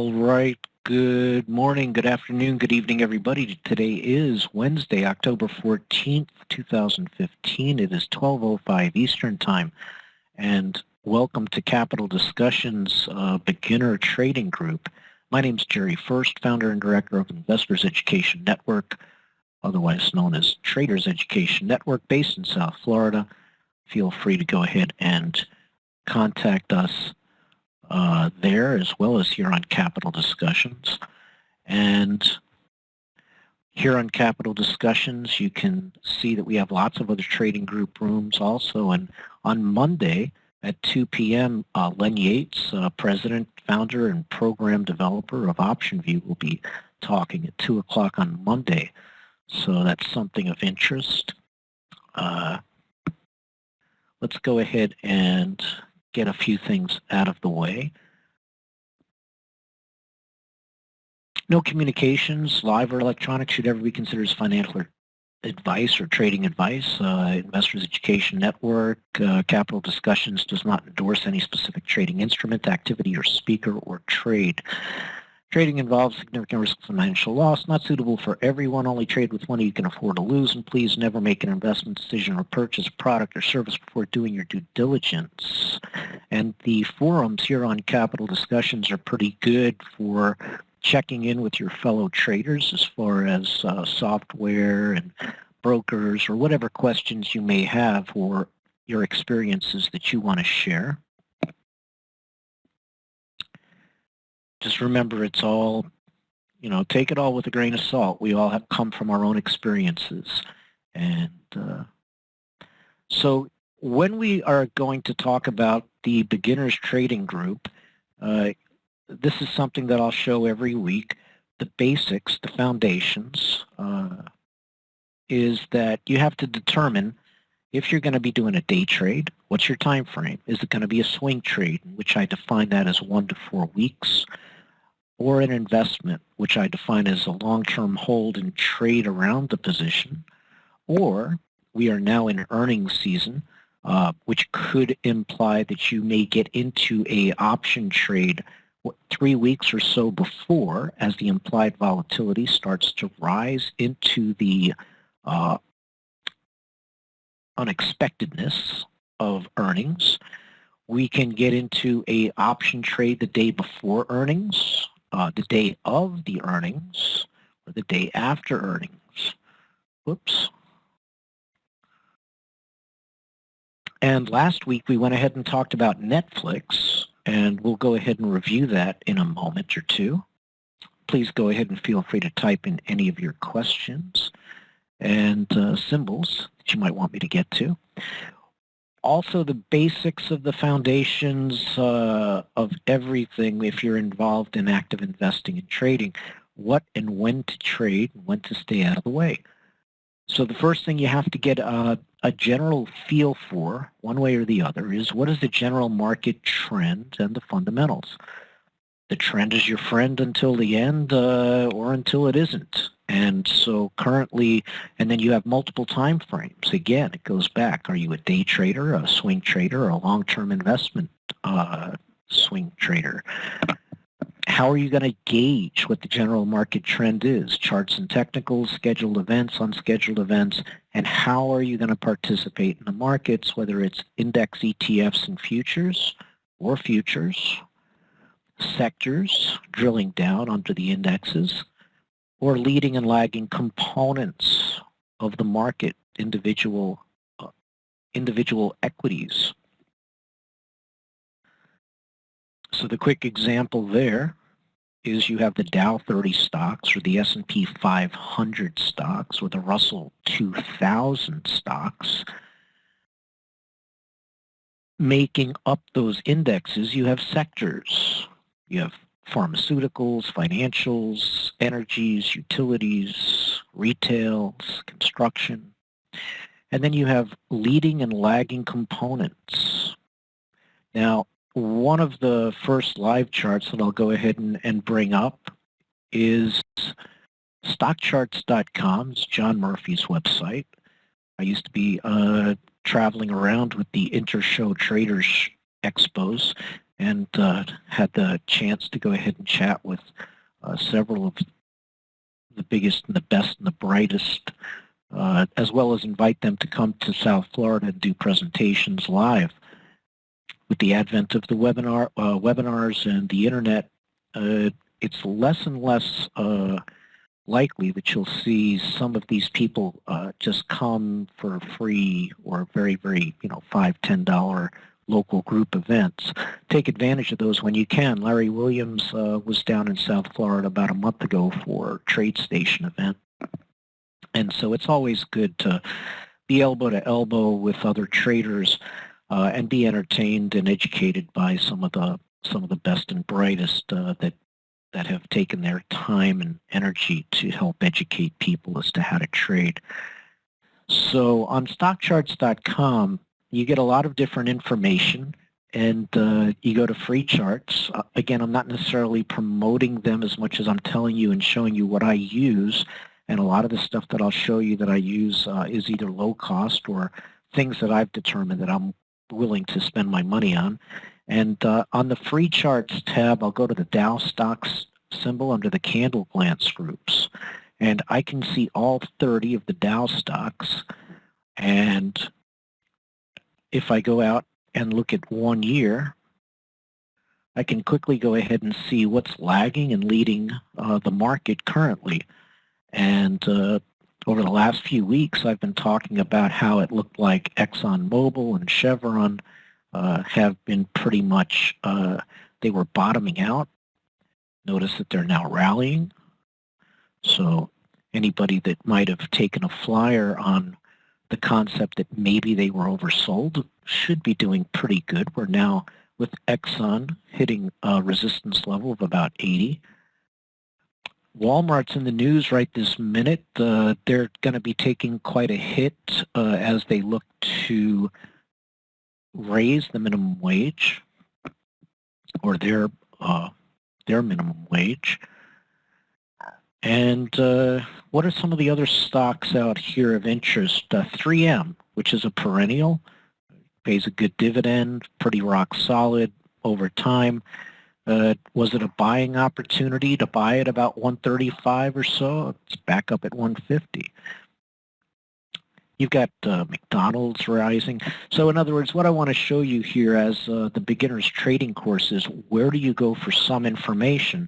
All right. Good morning, good afternoon, good evening, everybody. Today is Wednesday, October 14th, 2015. It is 12:05 Eastern Time. And welcome to Capital Discussions Beginner Trading Group. My name is Jerry Furst, founder and director of Investors Education Network, otherwise known as Traders Education Network, based in South Florida. Feel free to go ahead and contact us there, as well as here on Capital Discussions. And here on Capital Discussions, you can see that we have lots of other trading group rooms also. And on Monday at 2 p.m., Len Yates, president, founder, and program developer of OptionVue, will be talking at 2 o'clock on Monday. So that's something of interest. Let's go ahead and get a few things out of the way. No communications, live or electronic, should ever be considered as financial advice or trading advice. Investors Education Network, Capital Discussions does not endorse any specific trading instrument, activity, or speaker or trade. Trading involves significant risk of financial loss, not suitable for everyone. Only trade with money you can afford to lose, and please never make an investment decision or purchase a product or service before doing your due diligence. And the forums here on Capital Discussions are pretty good for checking in with your fellow traders as far as software and brokers or whatever questions you may have or your experiences that you want to share. Just remember, it's all, take it all with a grain of salt. We all have come from our own experiences. And so when we are going to talk about the beginners trading group, this is something that I'll show every week. The basics, the foundations, is that you have to determine if you're going to be doing a day trade, what's your time frame? Is it going to be a swing trade, which I define that as 1 to 4 weeks, or an investment, which I define as a long-term hold and trade around the position, or we are now in earnings season, which could imply that you may get into a option trade 3 weeks or so before, as the implied volatility starts to rise into the unexpectedness of earnings. We can get into a option trade the day before earnings, the day of the earnings, or the day after earnings. Whoops. And last week we went ahead and talked about Netflix, and we'll go ahead and review that in a moment or two. Please go ahead and feel free to type in any of your questions and symbols that you might want me to get to. Also, the basics of the foundations of everything if you're involved in active investing and trading, what and when to trade and when to stay out of the way. So the first thing you have to get a general feel for, one way or the other, is what is the general market trend and the fundamentals. The trend is your friend until the end or until it isn't. And so currently, and then you have multiple time frames. Again, it goes back. Are you a day trader, a swing trader, or a long-term investment swing trader? How are you going to gauge what the general market trend is? Charts and technicals, scheduled events, unscheduled events, and how are you going to participate in the markets, whether it's index ETFs and futures or futures, sectors, drilling down onto the indexes, or leading and lagging components of the market, individual equities. So the quick example there is you have the Dow 30 stocks or the S&P 500 stocks or the Russell 2000 stocks. Making up those indexes, you have sectors. You have pharmaceuticals, financials, energies, utilities, retails, construction. And then you have leading and lagging components. Now, one of the first live charts that I'll go ahead and bring up is stockcharts.com. It's John Murphy's website. I used to be traveling around with the Intershow Traders Expos and had the chance to go ahead and chat with several of the biggest and the best and the brightest, as well as invite them to come to South Florida and do presentations live. With the advent of the webinars and the internet, it's less and less likely that you'll see some of these people just come for free or very, very, $5, $10 local group events. Take advantage of those when you can. Larry Williams was down in South Florida about a month ago for a trade station event. And so it's always good to be elbow to elbow with other traders and be entertained and educated by some of the best and brightest that have taken their time and energy to help educate people as to how to trade. So on stockcharts.com, you get a lot of different information, and you go to free charts. Again, I'm not necessarily promoting them as much as I'm telling you and showing you what I use, and a lot of the stuff that I'll show you that I use is either low cost or things that I've determined that I'm willing to spend my money on. And on the free charts tab, I'll go to the Dow stocks symbol under the candle glance groups, and I can see all 30 of the Dow stocks. And if I go out and look at 1 year, I can quickly go ahead and see what's lagging and leading the market currently. And over the last few weeks, I've been talking about how it looked like ExxonMobil and Chevron have been pretty much, they were bottoming out. Notice that they're now rallying. So anybody that might have taken a flyer on the concept that maybe they were oversold should be doing pretty good. We're now with Exxon hitting a resistance level of about 80. Walmart's in the news right this minute. They're going to be taking quite a hit as they look to raise the minimum wage or their minimum wage. And what are some of the other stocks out here of interest? 3M, which is a perennial, pays a good dividend, pretty rock solid over time. Was it a buying opportunity to buy at about 135 or so? It's back up at 150. You've got McDonald's rising. So in other words, what I want to show you here as the beginner's trading course is where do you go for some information?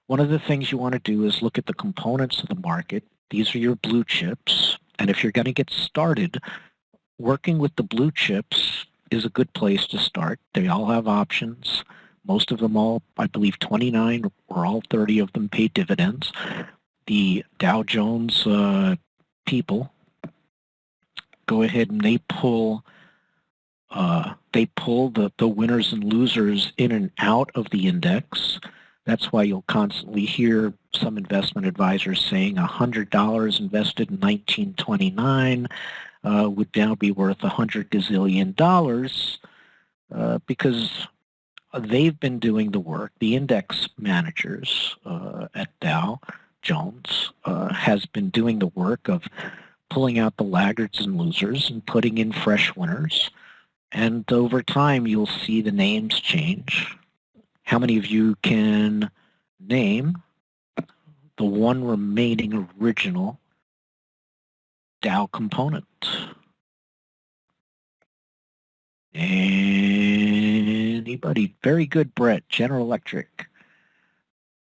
One of the things you want to do is look at the components of the market. These are your blue chips. And if you're going to get started, working with the blue chips is a good place to start. They all have options. Most of them all, I believe 29 or all 30 of them pay dividends. The Dow Jones people go ahead and they pull the winners and losers in and out of the index. That's why you'll constantly hear some investment advisors saying $100 invested in 1929 would now be worth $100 gazillion because they've been doing the work. The index managers at Dow Jones has been doing the work of pulling out the laggards and losers and putting in fresh winners. And over time, you'll see the names change. How many of you can name the one remaining original Dow component? Anybody? Very good, Brett. General Electric.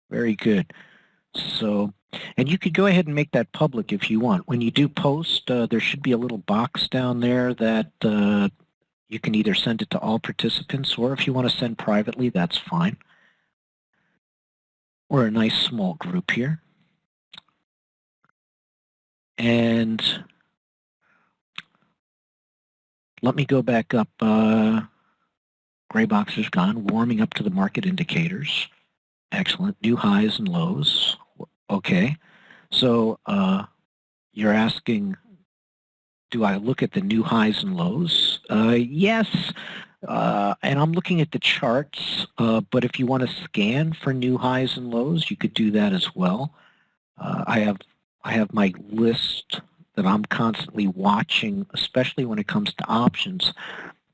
Very good. So, and you could go ahead and make that public if you want. When you do post, there should be a little box down there that you can either send it to all participants, or if you want to send privately, that's fine. We're a nice small group here. And let me go back up. Gray box is gone. Warming up to the market indicators. Excellent. New highs and lows. Okay. So you're asking, do I look at the new highs and lows? Yes. And I'm looking at the charts, but if you want to scan for new highs and lows, you could do that as well. I have my list that I'm constantly watching, especially when it comes to options.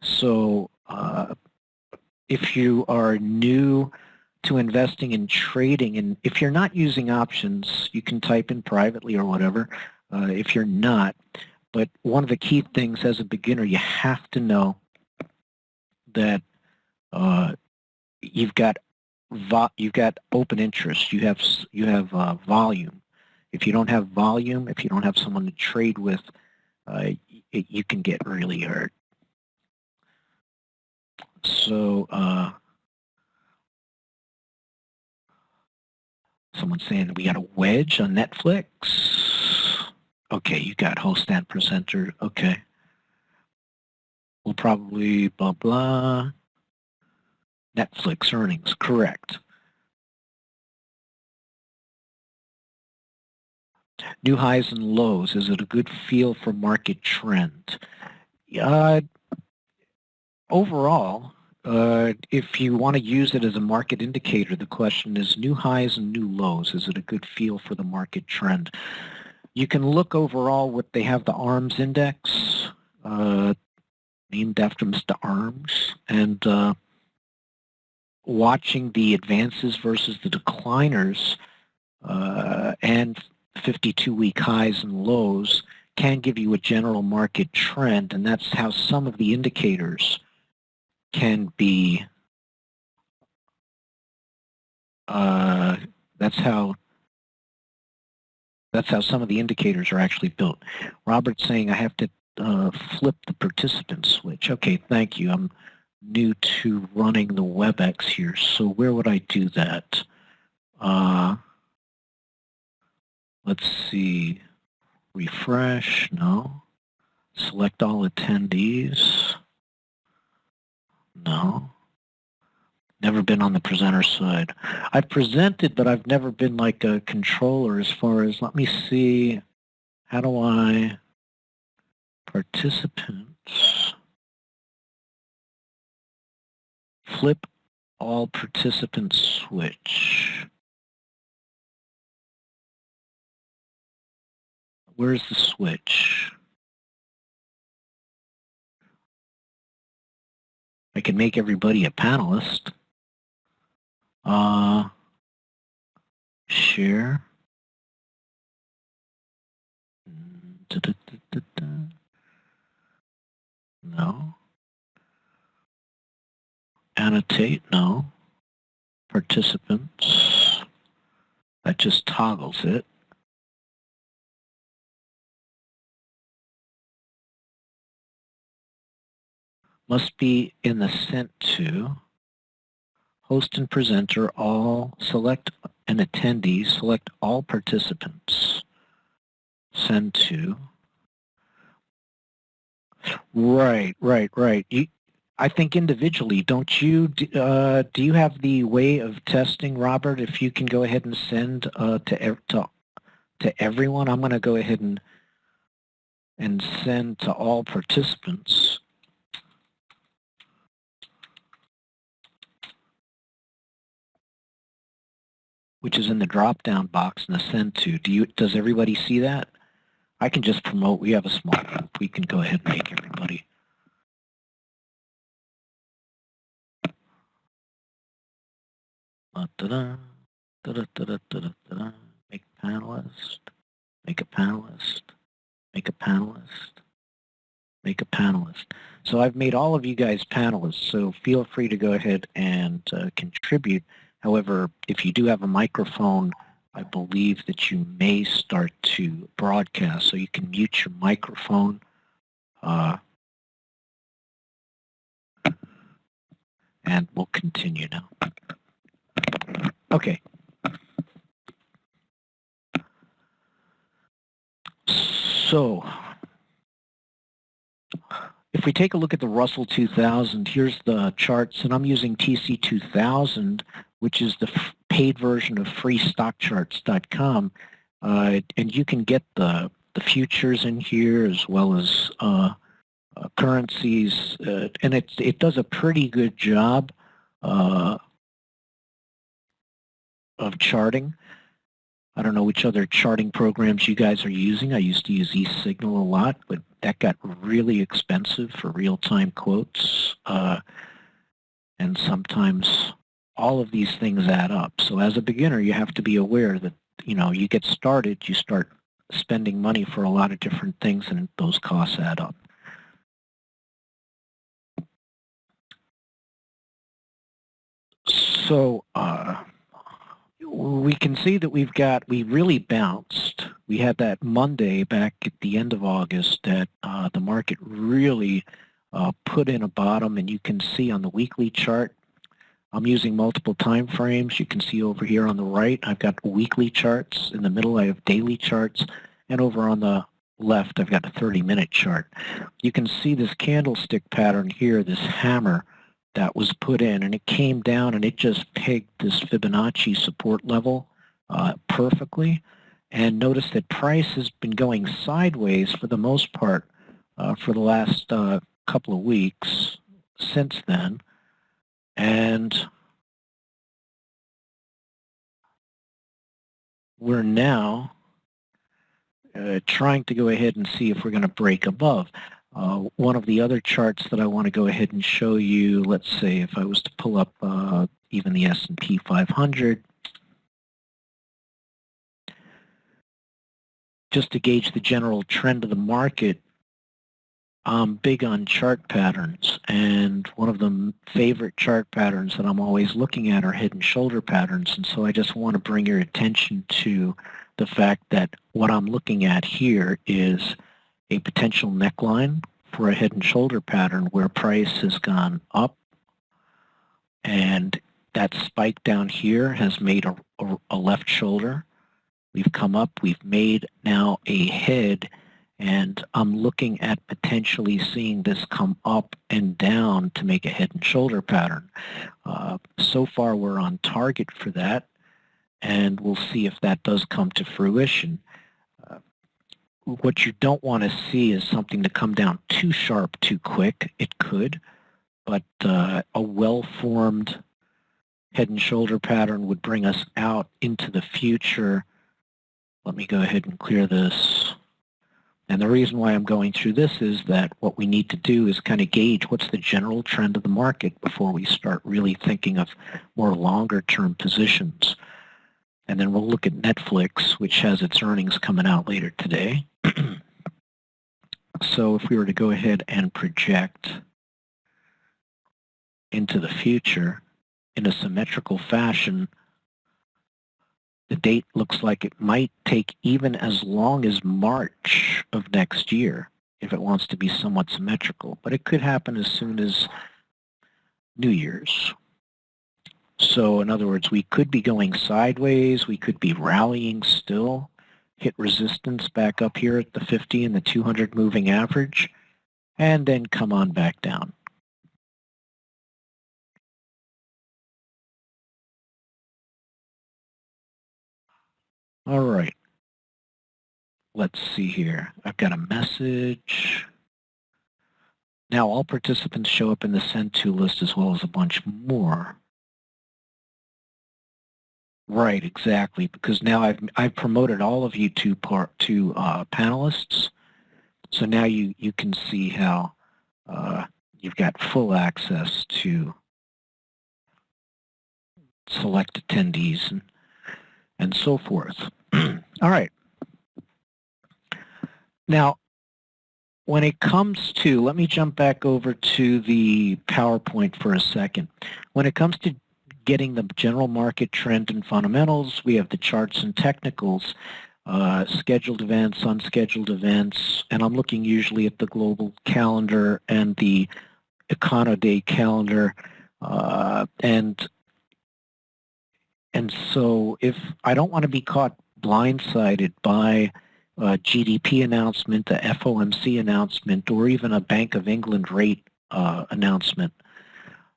So if you are new to investing and trading, and if you're not using options, you can type in privately or whatever. If you're not, but one of the key things as a beginner, you have to know that you've got open interest. You have volume. If you don't have volume, if you don't have someone to trade with, you can get really hurt. So someone's saying we got a wedge on Netflix. Okay, you got host and presenter. Okay. We'll probably blah, blah. Netflix earnings, correct. New highs and lows, is it a good feel for market trend? Overall, if you want to use it as a market indicator, the question is new highs and new lows, is it a good feel for the market trend? You can look overall what they have, the ARMS index, named after Mr. Arms, and watching the advances versus the decliners and 52-week highs and lows can give you a general market trend, and that's how some of the indicators can be, that's how some of the indicators are actually built. Robert's saying I have to flip the participant switch. Okay, thank you. I'm new to running the WebEx here, so where would I do that? Let's see. Refresh, no. Select all attendees. No. Never been on the presenter side. I've presented, but I've never been like a controller as far as, let me see, how do I, participants, flip all participants switch. Where's the switch? I can make everybody a panelist. Share. No. Annotate, no. Participants. That just toggles it. Must be in the sent to. Host and presenter, all, select an attendee, select all participants. Send to. Right. I think individually, don't you, do you have the way of testing, Robert? If you can go ahead and send to everyone, I'm going to go ahead and send to all participants. Which is in the drop-down box in the send to. Does everybody see that? I can just promote. We have a small group. We can go ahead and make everybody. Make a panelist. Make a panelist. Make a panelist. Make a panelist. So I've made all of you guys panelists, so feel free to go ahead and contribute. However, if you do have a microphone, I believe that you may start to broadcast, so you can mute your microphone. And we'll continue now. Okay. So, if we take a look at the Russell 2000, here's the charts, and I'm using TC 2000, which is the paid version of freestockcharts.com, and you can get the futures in here as well as currencies, and it does a pretty good job of charting. I don't know which other charting programs you guys are using. I used to use eSignal a lot, but that got really expensive for real-time quotes. and sometimes all of these things add up. So as a beginner, you have to be aware that, you get started, you start spending money for a lot of different things, and those costs add up. So we can see that we really bounced. We had that Monday back at the end of August that the market really put in a bottom, and you can see on the weekly chart, I'm using multiple time frames. You can see over here on the right, I've got weekly charts. In the middle, I have daily charts. And over on the left, I've got a 30-minute chart. You can see this candlestick pattern here, this hammer that was put in, and it came down and it just pegged this Fibonacci support level perfectly. And notice that price has been going sideways for the most part for the last couple of weeks since then. And we're now trying to go ahead and see if we're going to break above. One of the other charts that I want to go ahead and show you, let's say if I was to pull up even the S&P 500, just to gauge the general trend of the market, I'm big on chart patterns, and one of the favorite chart patterns that I'm always looking at are head and shoulder patterns, and so I just want to bring your attention to the fact that what I'm looking at here is a potential neckline for a head and shoulder pattern where price has gone up, and that spike down here has made a left shoulder. We've come up, we've made now a head, and I'm looking at potentially seeing this come up and down to make a head and shoulder pattern. So far, we're on target for that, and we'll see if that does come to fruition. What you don't want to see is something to come down too sharp too quick. It could, but a well-formed head and shoulder pattern would bring us out into the future. Let me go ahead and clear this. And the reason why I'm going through this is that what we need to do is kind of gauge what's the general trend of the market before we start really thinking of more longer-term positions. And then we'll look at Netflix, which has its earnings coming out later today. So if we were to go ahead and project into the future in a symmetrical fashion, the date looks like it might take even as long as March of next year if it wants to be somewhat symmetrical, but it could happen as soon as New Year's. So in other words, we could be going sideways, we could be rallying still, hit resistance back up here at the 50 and the 200 moving average, and then come on back down. All right. Let's see here. I've got a message. Now all participants show up in the send to list as well as a bunch more. Right, exactly, because now I've promoted all of you to panelists. So now you can see how you've got full access to select attendees and so forth. All right. Now, when it comes to, let me jump back over to the PowerPoint for a second. When it comes to getting the general market trend and fundamentals, we have the charts and technicals, scheduled events, unscheduled events, and I'm looking usually at the global calendar and the Econoday calendar, and so if I don't want to be caught blindsided by a GDP announcement, a FOMC announcement, or even a Bank of England rate announcement.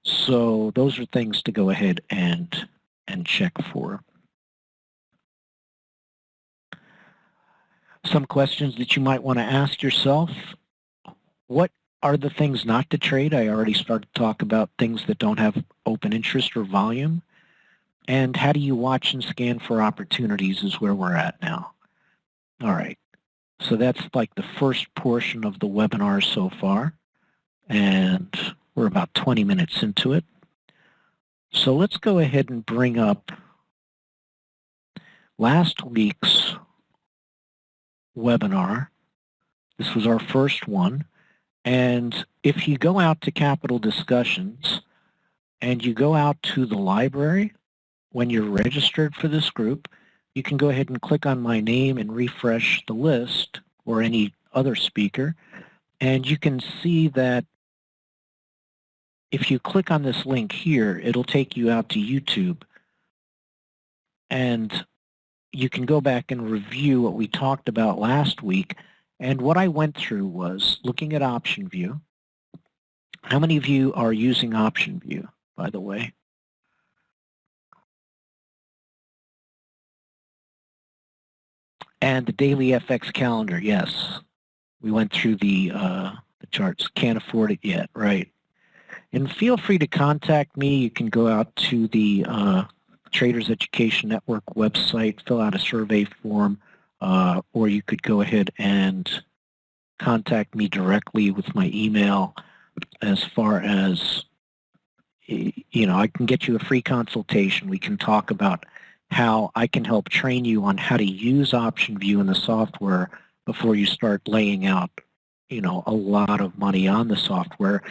So those are things to go ahead and check for. Some questions that you might want to ask yourself. What are the things not to trade? I already started to talk about things that don't have open interest or volume. And how do you watch and scan for opportunities is where we're at now. All right. So that's like the first portion of the webinar so far. And we're about 20 minutes into it. So let's go ahead and bring up last week's webinar. This was our first one. And if you go out to Capital Discussions and you go out to the library when you're registered for this group, you can go ahead and click on my name and refresh the list or any other speaker. And you can see that if you click on this link here, it'll take you out to YouTube. And you can go back and review what we talked about last week. And what I went through was looking at OptionVue. How many of you are using OptionVue, by the way? And the daily FX calendar, yes. We went through the charts. Can't afford it yet, right? And feel free to contact me. You can go out to the Traders Education Network website, fill out a survey form, or you could go ahead and contact me directly with my email as far as, you know, I can get you a free consultation. We can talk about how I can help train you on how to use OptionVue in the software before you start laying out, you know, a lot of money on the software,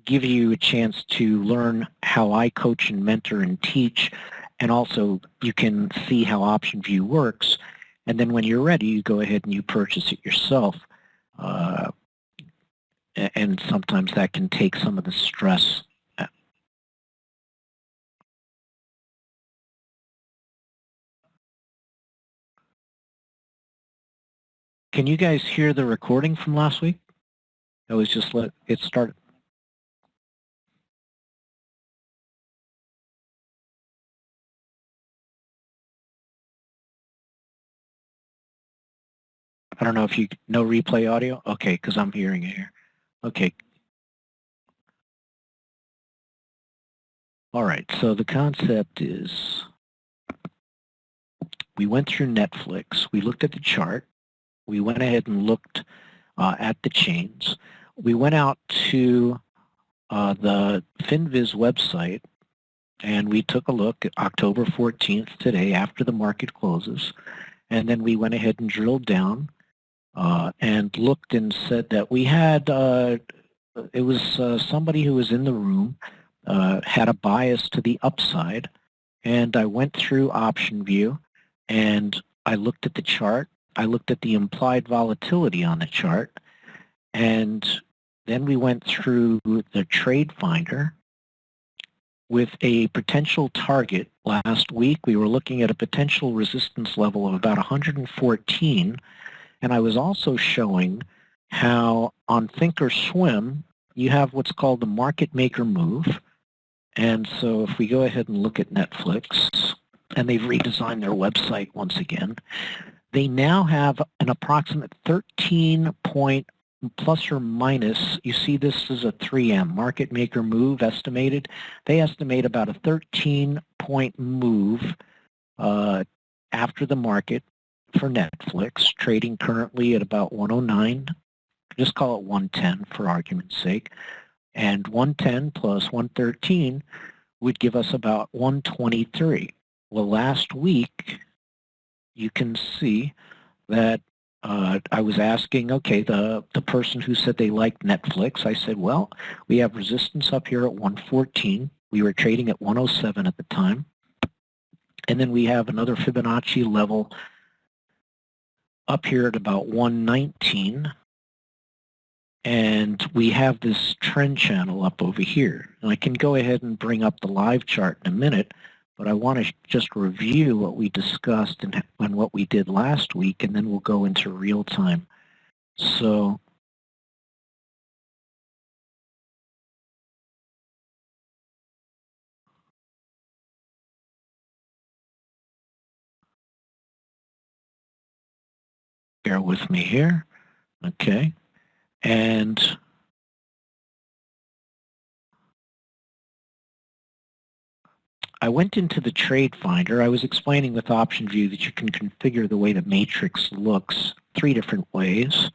give you a chance to learn how I coach and mentor and teach, and also you can see how OptionVue works. And then when you're ready, you go ahead and you purchase it yourself. And sometimes that can take some of the stress. Can you guys hear the recording from last week? I was just let it start. I don't know if you know replay audio. Okay, because I'm hearing it here. Okay. All right, so the concept is we went through Netflix. We looked at the chart. We went ahead and looked at the chains. We went out to the FinViz website, and we took a look at October 14th today after the market closes. And then we went ahead and drilled down and looked and said that we had, it was somebody who was in the room, had a bias to the upside. And I went through OptionVue and I looked at the chart. I looked at the implied volatility on the chart. And then we went through the trade finder with a potential target. Last week, we were looking at a potential resistance level of about 114. And I was also showing how on Thinkorswim, you have what's called the market maker move. And so if we go ahead and look at Netflix, and they've redesigned their website once again, they now have an approximate 13 point plus or minus. You see this is a 3M, market maker move estimated. They estimate about a 13-point move after the market for Netflix, trading currently at about 109. Just call it 110 for argument's sake. And 110 plus 113 would give us about 123. Well, last week, you can see that I was asking, okay, the person who said they liked Netflix, I said, well, we have resistance up here at 114. We were trading at 107 at the time. And then we have another Fibonacci level up here at about 119. And we have this trend channel up over here. And I can go ahead and bring up the live chart in a minute, but I want to just review what we discussed and what we did last week, and then we'll go into real time. So bear with me here. Okay. And I went into the trade finder. I was explaining with OptionVue that you can configure the way the matrix looks 3 different ways.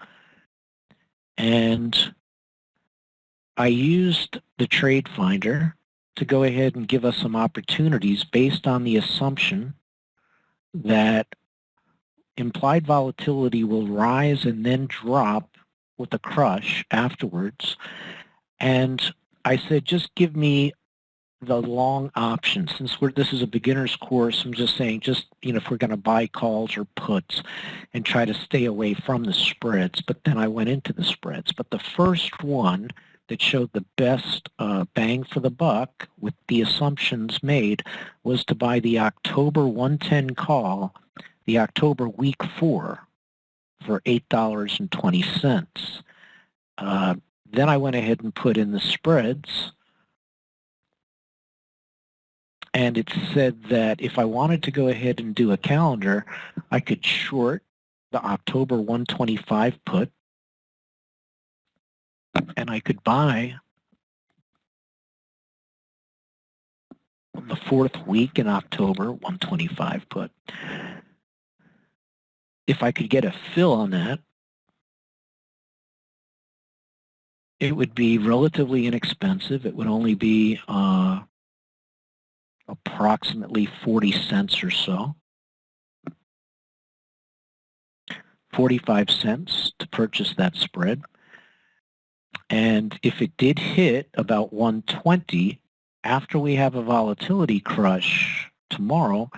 And I used the trade finder to go ahead and give us some opportunities based on the assumption that implied volatility will rise and then drop with a crush afterwards. And I said, just give me the long option. Since this is a beginner's course, I'm just saying, if we're going to buy calls or puts and try to stay away from the spreads. But then I went into the spreads. But the first one that showed the best bang for the buck with the assumptions made was to buy the October 110 call, the October week 4 for $8.20. Then I went ahead and put in the spreads, and it said that if I wanted to go ahead and do a calendar, I could short the October 125 put, and I could buy the 4th week in October 125 put. If I could get a fill on that, it would be relatively inexpensive. It would only be approximately 40 cents or so. 45 cents to purchase that spread. And if it did hit about 120, after we have a volatility crush tomorrow,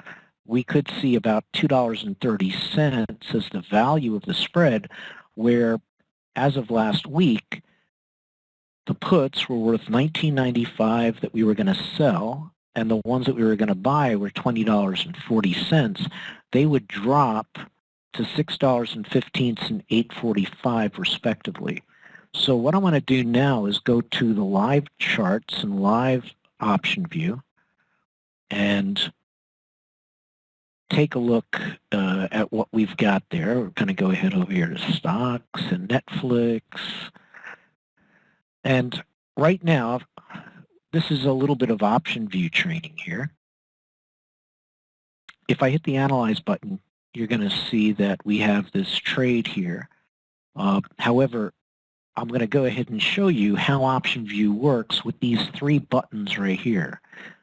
we could see about $2.30 as the value of the spread, where as of last week, the puts were worth $19.95 that we were going to sell, and the ones that we were going to buy were $20.40. They would drop to $6.15 and $8.45 respectively. So what I'm going to do now is go to the live charts and live OptionVue and take a look at what we've got there. We're going to go ahead over here to stocks and Netflix. And right now, this is a little bit of OptionVue training here. If I hit the Analyze button, you're going to see that we have this trade here. However, I'm going to go ahead and show you how OptionVue works with these 3 buttons right here.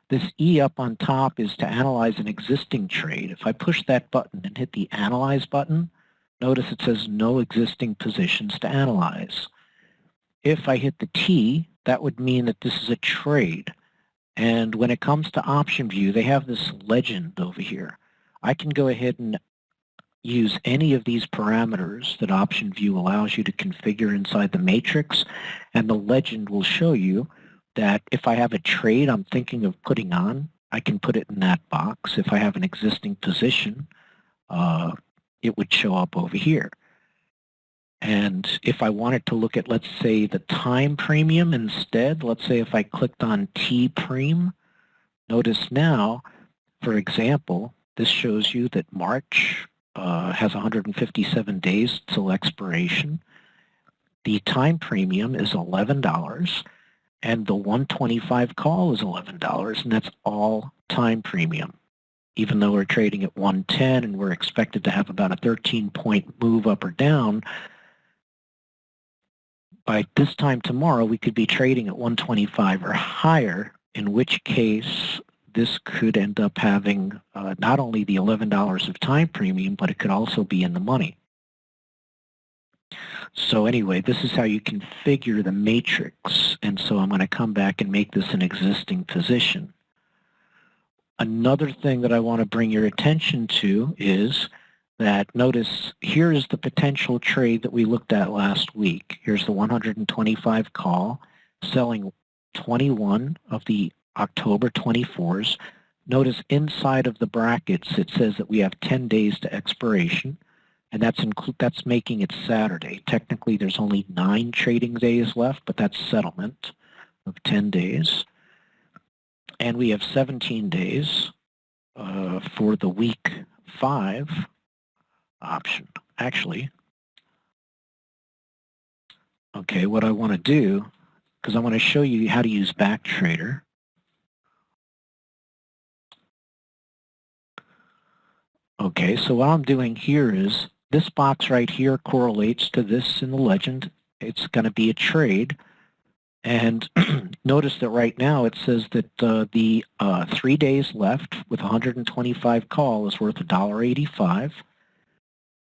This E up on top is to analyze an existing trade. If I push that button and hit the Analyze button, notice it says no existing positions to analyze. If I hit the T, that would mean that this is a trade. And when it comes to OptionVue, they have this legend over here. I can go ahead and use any of these parameters that OptionVue allows you to configure inside the matrix, and the legend will show you that if I have a trade I'm thinking of putting on, I can put it in that box. If I have an existing position, it would show up over here. And if I wanted to look at, let's say, the time premium instead, let's say if I clicked on T-Prem, notice now, for example, this shows you that March has 157 days till expiration. The time premium is $11, and the 125 call is $11, and that's all time premium. Even though we're trading at 110 and we're expected to have about a 13-point move up or down, by this time tomorrow, we could be trading at 125 or higher, in which case this could end up having not only the $11 of time premium, but it could also be in the money. So anyway, this is how you configure the matrix. And so I'm going to come back and make this an existing position. Another thing that I want to bring your attention to is that, notice, here is the potential trade that we looked at last week. Here's the 125 call, selling 21 of the October 24s. Notice inside of the brackets it says that we have 10 days to expiration, and that's making it Saturday. Technically there's only 9 trading days left, but that's settlement of 10 days. And we have 17 days for the week 5 option. Actually, okay, what I want to do, because I want to show you how to use BackTrader. Okay, so what I'm doing here is this box right here correlates to this in the legend. It's going to be a trade. And notice that right now it says that the 3 days left with 125 call is worth $1.85.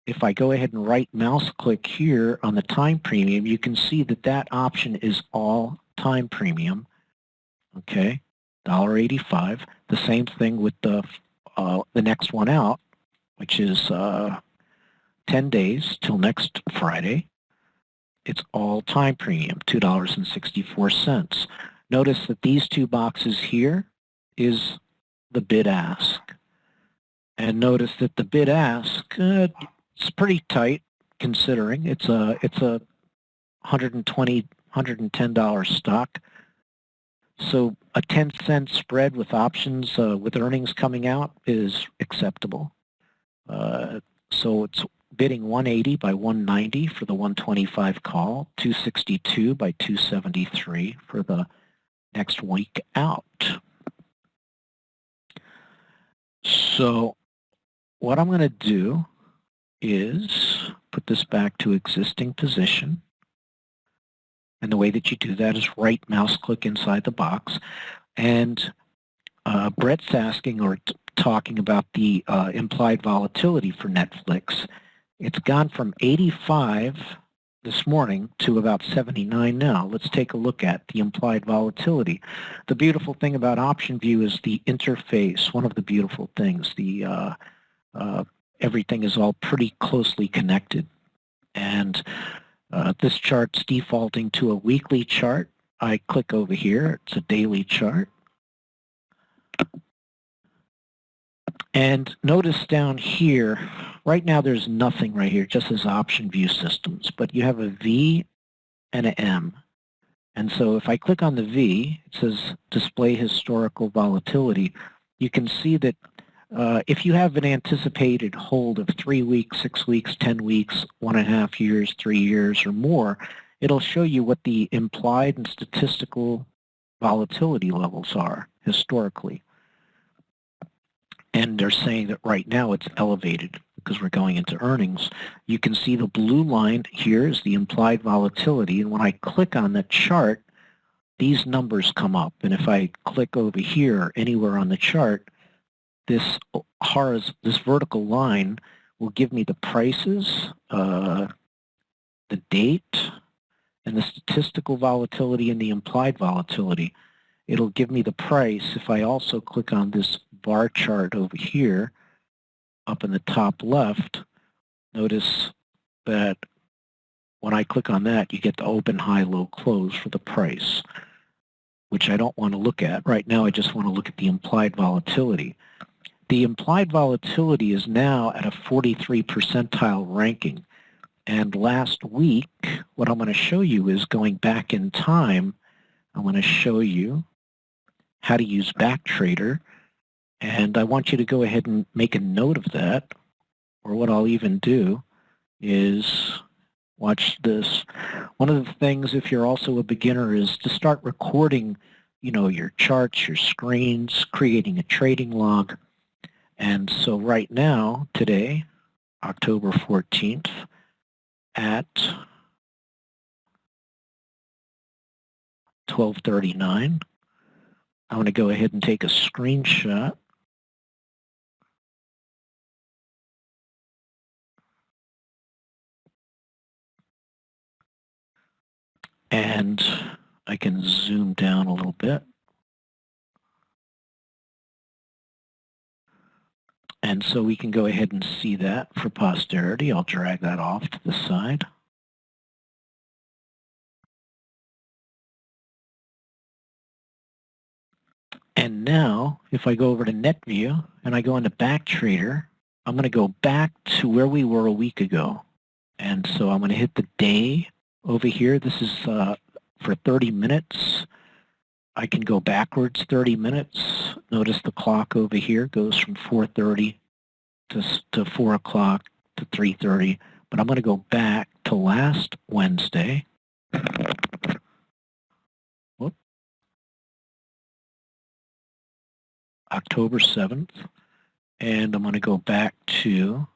If I go ahead and right mouse click here on the time premium, you can see that that option is all time premium. Okay, $1.85. The same thing with the next one out, which is 10 days till next Friday. It's all time premium, $2.64. Notice that these two boxes here is the bid ask. And notice that the bid ask, it's pretty tight considering it's a $120, $110 stock. So a 10-cent spread with options with earnings coming out is acceptable. So it's bidding 180 by 190 for the 125 call, 262 by 273 for the next week out. So what I'm going to do is put this back to existing position. And the way that you do that is right mouse click inside the box. And Brett's asking or talking about the implied volatility for Netflix. It's gone from 85 this morning to about 79 now. Let's take a look at the implied volatility. The beautiful thing about OptionVue is the interface. One of the beautiful things, the everything is all pretty closely connected. And this chart's defaulting to a weekly chart. I click over here. It's a daily chart. And notice down here, right now there's nothing right here, just as OptionVue systems, but you have a V and an M. And so if I click on the V, it says display historical volatility. You can see that if you have an anticipated hold of 3 weeks, 6 weeks, 10 weeks, 1.5 years, 3 years or more, it'll show you what the implied and statistical volatility levels are historically. And they're saying that right now it's elevated because we're going into earnings. You can see the blue line here is the implied volatility. And when I click on the chart, these numbers come up. And if I click over here anywhere on the chart, this vertical line will give me the prices, the date, and the statistical volatility and the implied volatility. It'll give me the price. If I also click on this bar chart over here, up in the top left, notice that when I click on that, you get the open, high, low, close for the price, which I don't want to look at. Right now, I just want to look at the implied volatility. The implied volatility is now at a 43 percentile ranking. And last week, what I'm going to show you is going back in time. I'm going to show you how to use BackTrader. And I want you to go ahead and make a note of that. Or what I'll even do is watch this. One of the things, if you're also a beginner, is to start recording, your charts, your screens, creating a trading log. And so right now, today, October 14th, at 12:39, I'm going to go ahead and take a screenshot. And I can zoom down a little bit. And so we can go ahead and see that for posterity. I'll drag that off to the side. And now, if I go over to NetView and I go into BackTrader, I'm going to go back to where we were a week ago. And so I'm going to hit the day over here. This is for 30 minutes. I can go backwards 30 minutes. Notice the clock over here goes from 4:30 to 4 o'clock to 3:30. But I'm going to go back to last Wednesday. Whoop. October 7th. And I'm going to go back to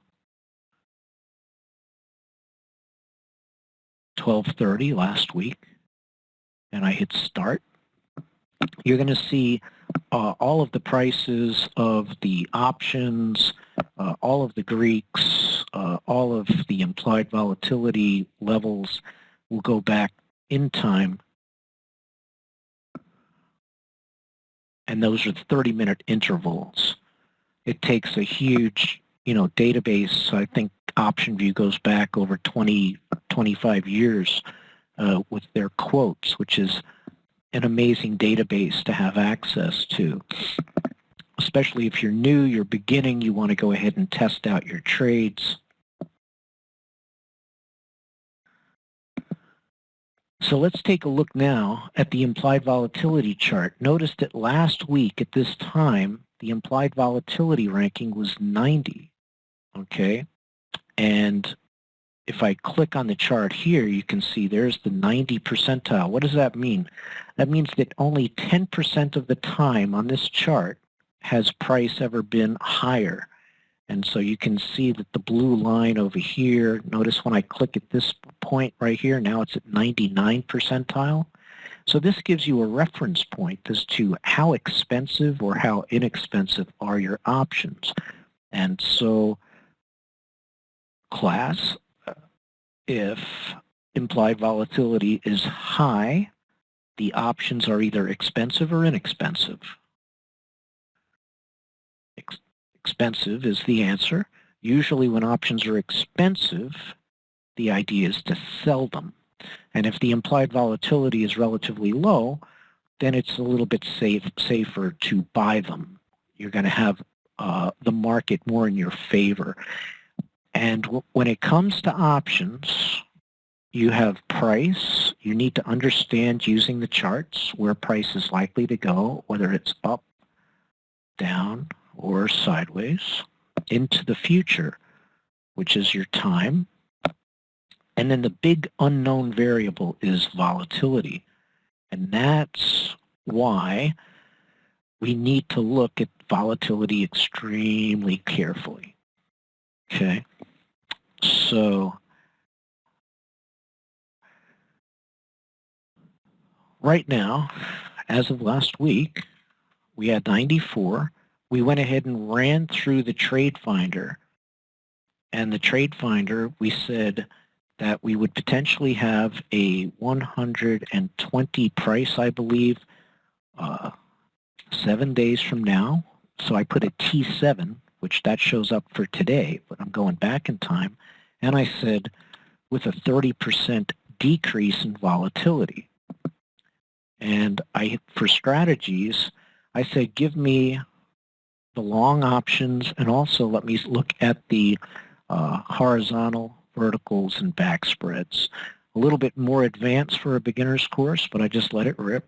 12:30 last week. and I hit start, you're going to see all of the prices of the options, all of the Greeks, all of the implied volatility levels will go back in time. And those are 30-minute intervals. It takes a huge, database. I think OptionVue goes back over 20, 25 years with their quotes, which is an amazing database to have access to. Especially if you're new, you're beginning, you want to go ahead and test out your trades. So let's take a look now at the implied volatility chart. Notice that last week at this time, the implied volatility ranking was 90, okay? And if I click on the chart here, you can see there's the 90 percentile. What does that mean? That means that only 10% of the time on this chart has price ever been higher. And so you can see that the blue line over here, notice when I click at this point right here, now it's at 99 percentile. So this gives you a reference point as to how expensive or how inexpensive are your options. And so class, if implied volatility is high, the options are either expensive or inexpensive. Expensive is the answer. Usually when options are expensive, the idea is to sell them. And if the implied volatility is relatively low, then it's a little bit safer to buy them. You're going to have the market more in your favor. And when it comes to options, you have price. You need to understand using the charts where price is likely to go, whether it's up, down, or sideways, into the future, which is your time. And then the big unknown variable is volatility. And that's why we need to look at volatility extremely carefully. Okay? So right now, as of last week, we had 94. We went ahead and ran through the trade finder. And the trade finder, we said that we would potentially have a 120 price, I believe, 7 days from now. So I put a T7, which that shows up for today, but I'm going back in time. And I said with a 30% decrease in volatility. And for strategies, I said give me the long options and also let me look at the horizontal, verticals, and back spreads. A little bit more advanced for a beginner's course, but I just let it rip.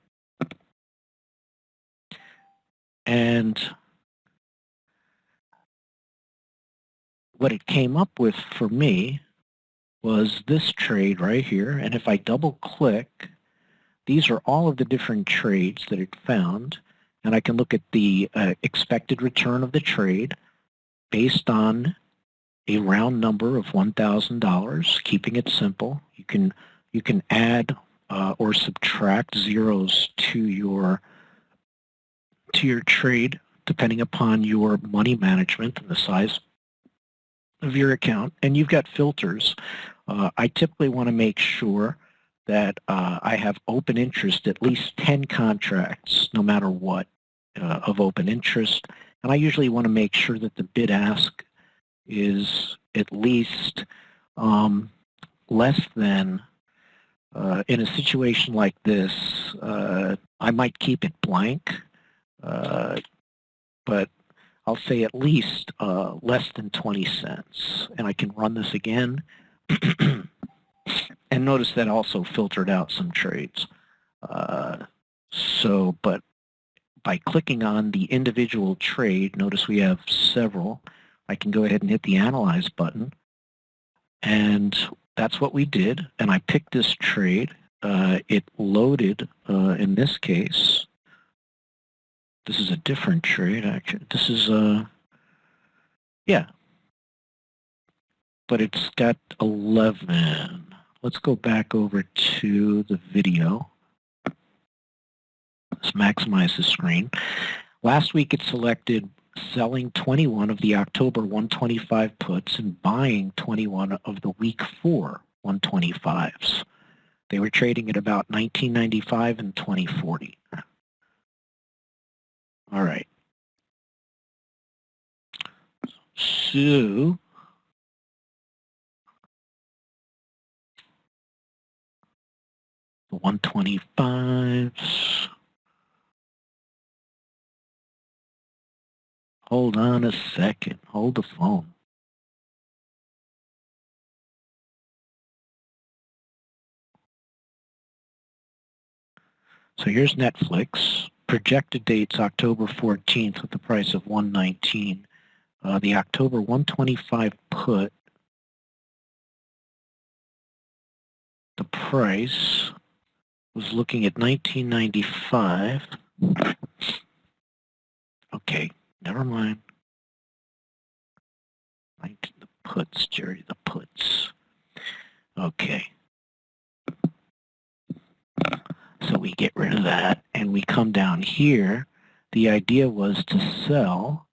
And what it came up with for me was this trade right here. And if I double click, these are all of the different trades that it found. And I can look at the expected return of the trade based on a round number of $1,000, keeping it simple. You can add or subtract zeros to your trade depending upon your money management and the size of your account. And you've got filters. I typically want to make sure that I have open interest, at least 10 contracts, no matter what, of open interest. And I usually want to make sure that the bid-ask is at least less than, in a situation like this, I might keep it blank, but I'll say at least less than 20 cents. And I can run this again. And notice that also filtered out some trades. But by clicking on the individual trade, notice we have several. I can go ahead and hit the Analyze button. And that's what we did. And I picked this trade. It loaded, in this case. This is a different trade, actually. This is, yeah. But it's got 11. Let's go back over to the video. Let's maximize the screen. Last week it selected selling 21 of the October 125 puts and buying 21 of the week 4 125s. They were trading at about 1995 and 2040. All right. So the 125s. Hold on a second. Hold the phone. So here's Netflix. Projected dates October 14th with the price of 119. The October 125 put, the price was looking at 1995. Okay, never mind. The puts, Jerry, the puts. Okay. So we get rid of that, and we come down here. The idea was to sell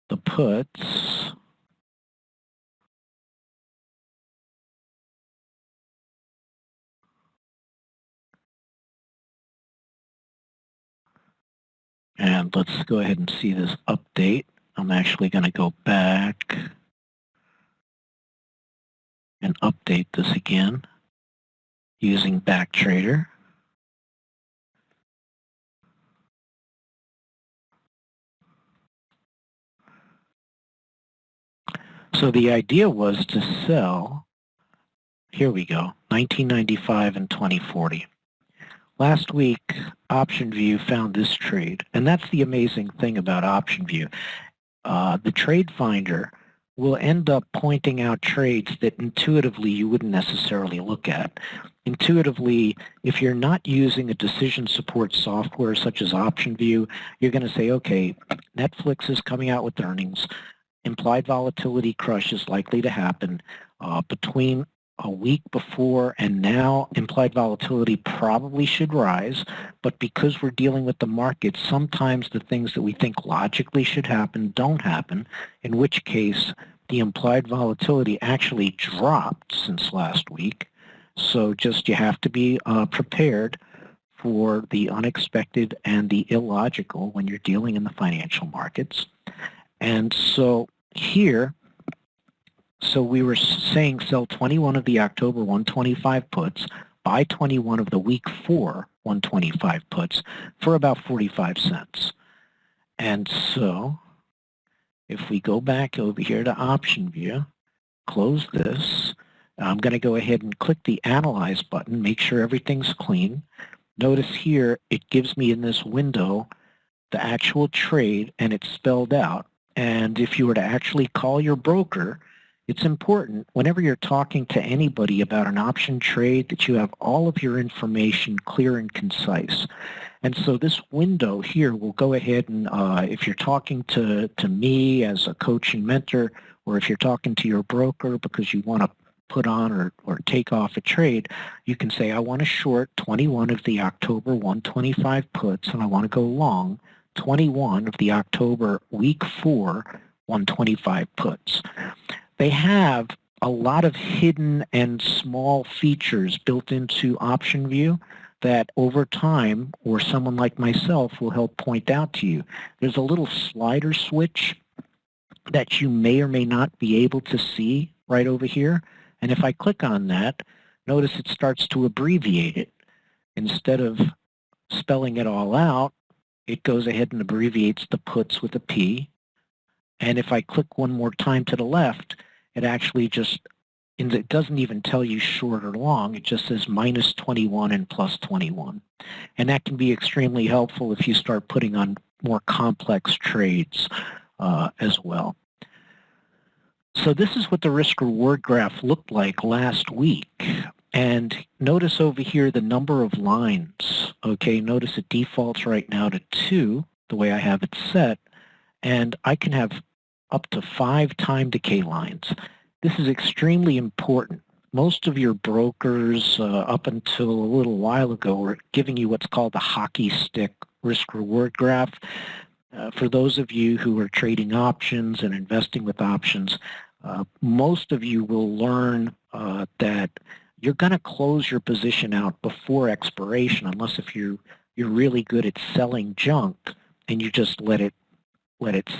the puts and let's go ahead and see this update. I'm actually going to go back and update this again using BackTrader. So the idea was to sell, here we go, 1995 and 2040. Last week, OptionVue found this trade, and that's the amazing thing about OptionVue. The trade finder will end up pointing out trades that intuitively you wouldn't necessarily look at. Intuitively, if you're not using a decision support software such as OptionVue, you're going to say, okay, Netflix is coming out with earnings. Implied volatility crush is likely to happen. Between a week before and now, implied volatility probably should rise, but because we're dealing with the market, sometimes the things that we think logically should happen don't happen, in which case the implied volatility actually dropped since last week. So just you have to be prepared for the unexpected and the illogical when you're dealing in the financial markets. And so here, so we were saying sell 21 of the October 125 puts, buy 21 of the week 4 125 puts for about 45 cents. And so if we go back over here to OptionVue, close this, I'm going to go ahead and click the Analyze button, make sure everything's clean. Notice here it gives me in this window the actual trade and it's spelled out. And if you were to actually call your broker, it's important whenever you're talking to anybody about an option trade that you have all of your information clear and concise. And so this window here will go ahead and if you're talking to me as a coach and mentor, or if you're talking to your broker because you want to put on or take off a trade, you can say, I want to short 21 of the October 125 puts and I want to go long 21 of the October week 4 125 puts. They have a lot of hidden and small features built into OptionVue that over time, or someone like myself will help point out to you. There's a little slider switch that you may or may not be able to see right over here. And if I click on that, notice it starts to abbreviate it. Instead of spelling it all out, it goes ahead and abbreviates the puts with a P. And if I click one more time to the left, it actually just, it doesn't even tell you short or long. It just says minus 21 and plus 21. And that can be extremely helpful if you start putting on more complex trades as well. So this is what the risk-reward graph looked like last week. And notice over here the number of lines. Okay, notice it defaults right now to 2, the way I have it set. And I can have up to 5 time decay lines. This is extremely important most of your brokers up until a little while ago were giving you what's called the hockey stick risk-reward graph. For those of you who are trading options and investing with options, most of you will learn that you're going to close your position out before expiration, unless if you're really good at selling junk and you just let it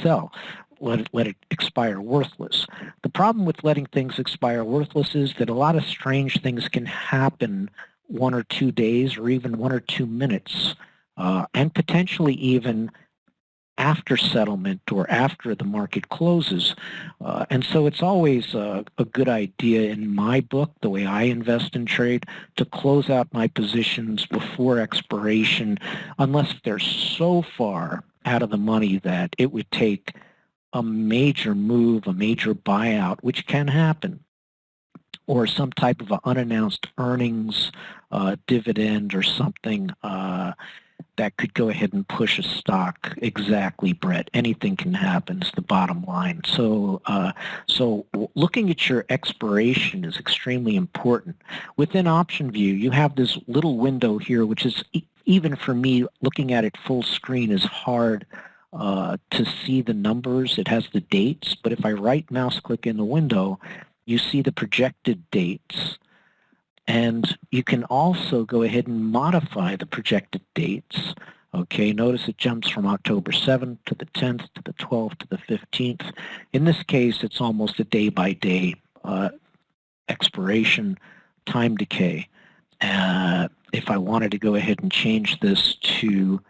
sell, let it expire worthless. The problem with letting things expire worthless is that a lot of strange things can happen 1 or 2 days or even 1 or 2 minutes, and potentially even after settlement or after the market closes. And so it's always a good idea in my book, the way I invest and trade, to close out my positions before expiration, unless they're so far out of the money that it would take a major move, a major buyout, which can happen, or some type of an unannounced earnings dividend or something that could go ahead and push a stock. Exactly, Brett. Anything can happen is the bottom line. So, so looking at your expiration is extremely important. Within OptionVue, you have this little window here, which is, even for me, looking at it full screen is hard to see the numbers. It has the dates, but if I right mouse click in the window, you see the projected dates. And you can also go ahead and modify the projected dates. Okay, notice it jumps from October 7th to the 10th to the 12th to the 15th. In this case, it's almost a day-by-day expiration time decay. If I wanted to go ahead and change this to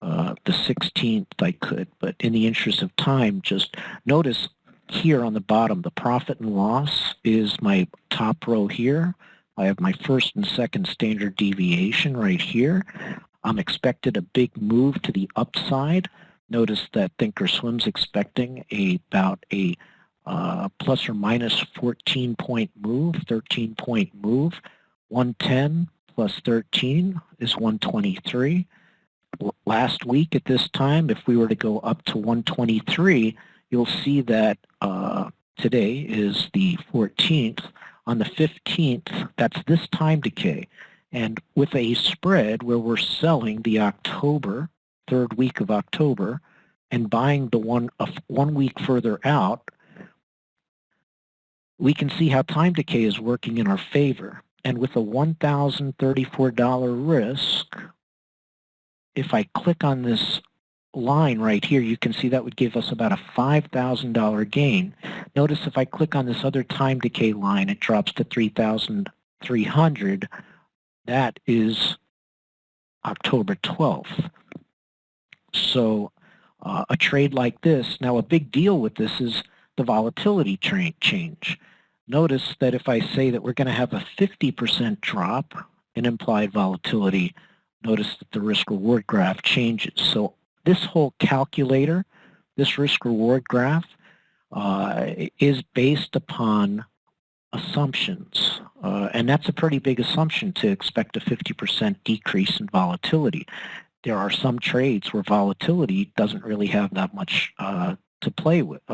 the 16th, I could, but in the interest of time, just notice here on the bottom, the profit and loss is my top row here. I have my first and second standard deviation right here. I'm expected a big move to the upside. Notice that Thinkorswim's expecting about a plus or minus 14-point move, 13-point move. 110 plus 13 is 123. Last week at this time, if we were to go up to 123, you'll see that today is the 14th. On the 15th, that's this time decay. And with a spread where we're selling the October, third week of October, and buying the one week further out, we can see how time decay is working in our favor. And with a $1,034 risk, if I click on this line right here, you can see that would give us about a $5,000 gain. Notice if I click on this other time decay line, it drops to 3,300. That is October 12th. So a trade like this, now a big deal with this is the volatility change. Notice that if I say that we're going to have a 50% drop in implied volatility, notice that the risk-reward graph changes. So this whole calculator, this risk-reward graph, is based upon assumptions. And that's a pretty big assumption to expect a 50% decrease in volatility. There are some trades where volatility doesn't really have that much to play with,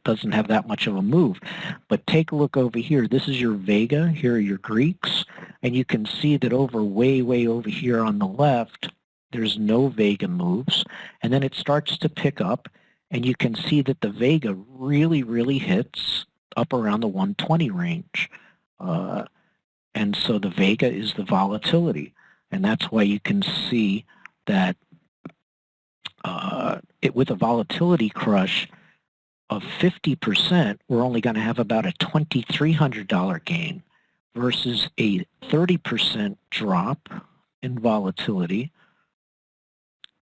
doesn't have that much of a move. But take a look over here. This is your Vega. Here are your Greeks. And you can see that way over here on the left, there's no Vega moves. And then it starts to pick up. And you can see that the Vega really hits up around the 120 range. And so the Vega is the volatility. And that's why you can see that with a volatility crush of 50%, we're only going to have about a $2,300 gain versus a 30% drop in volatility.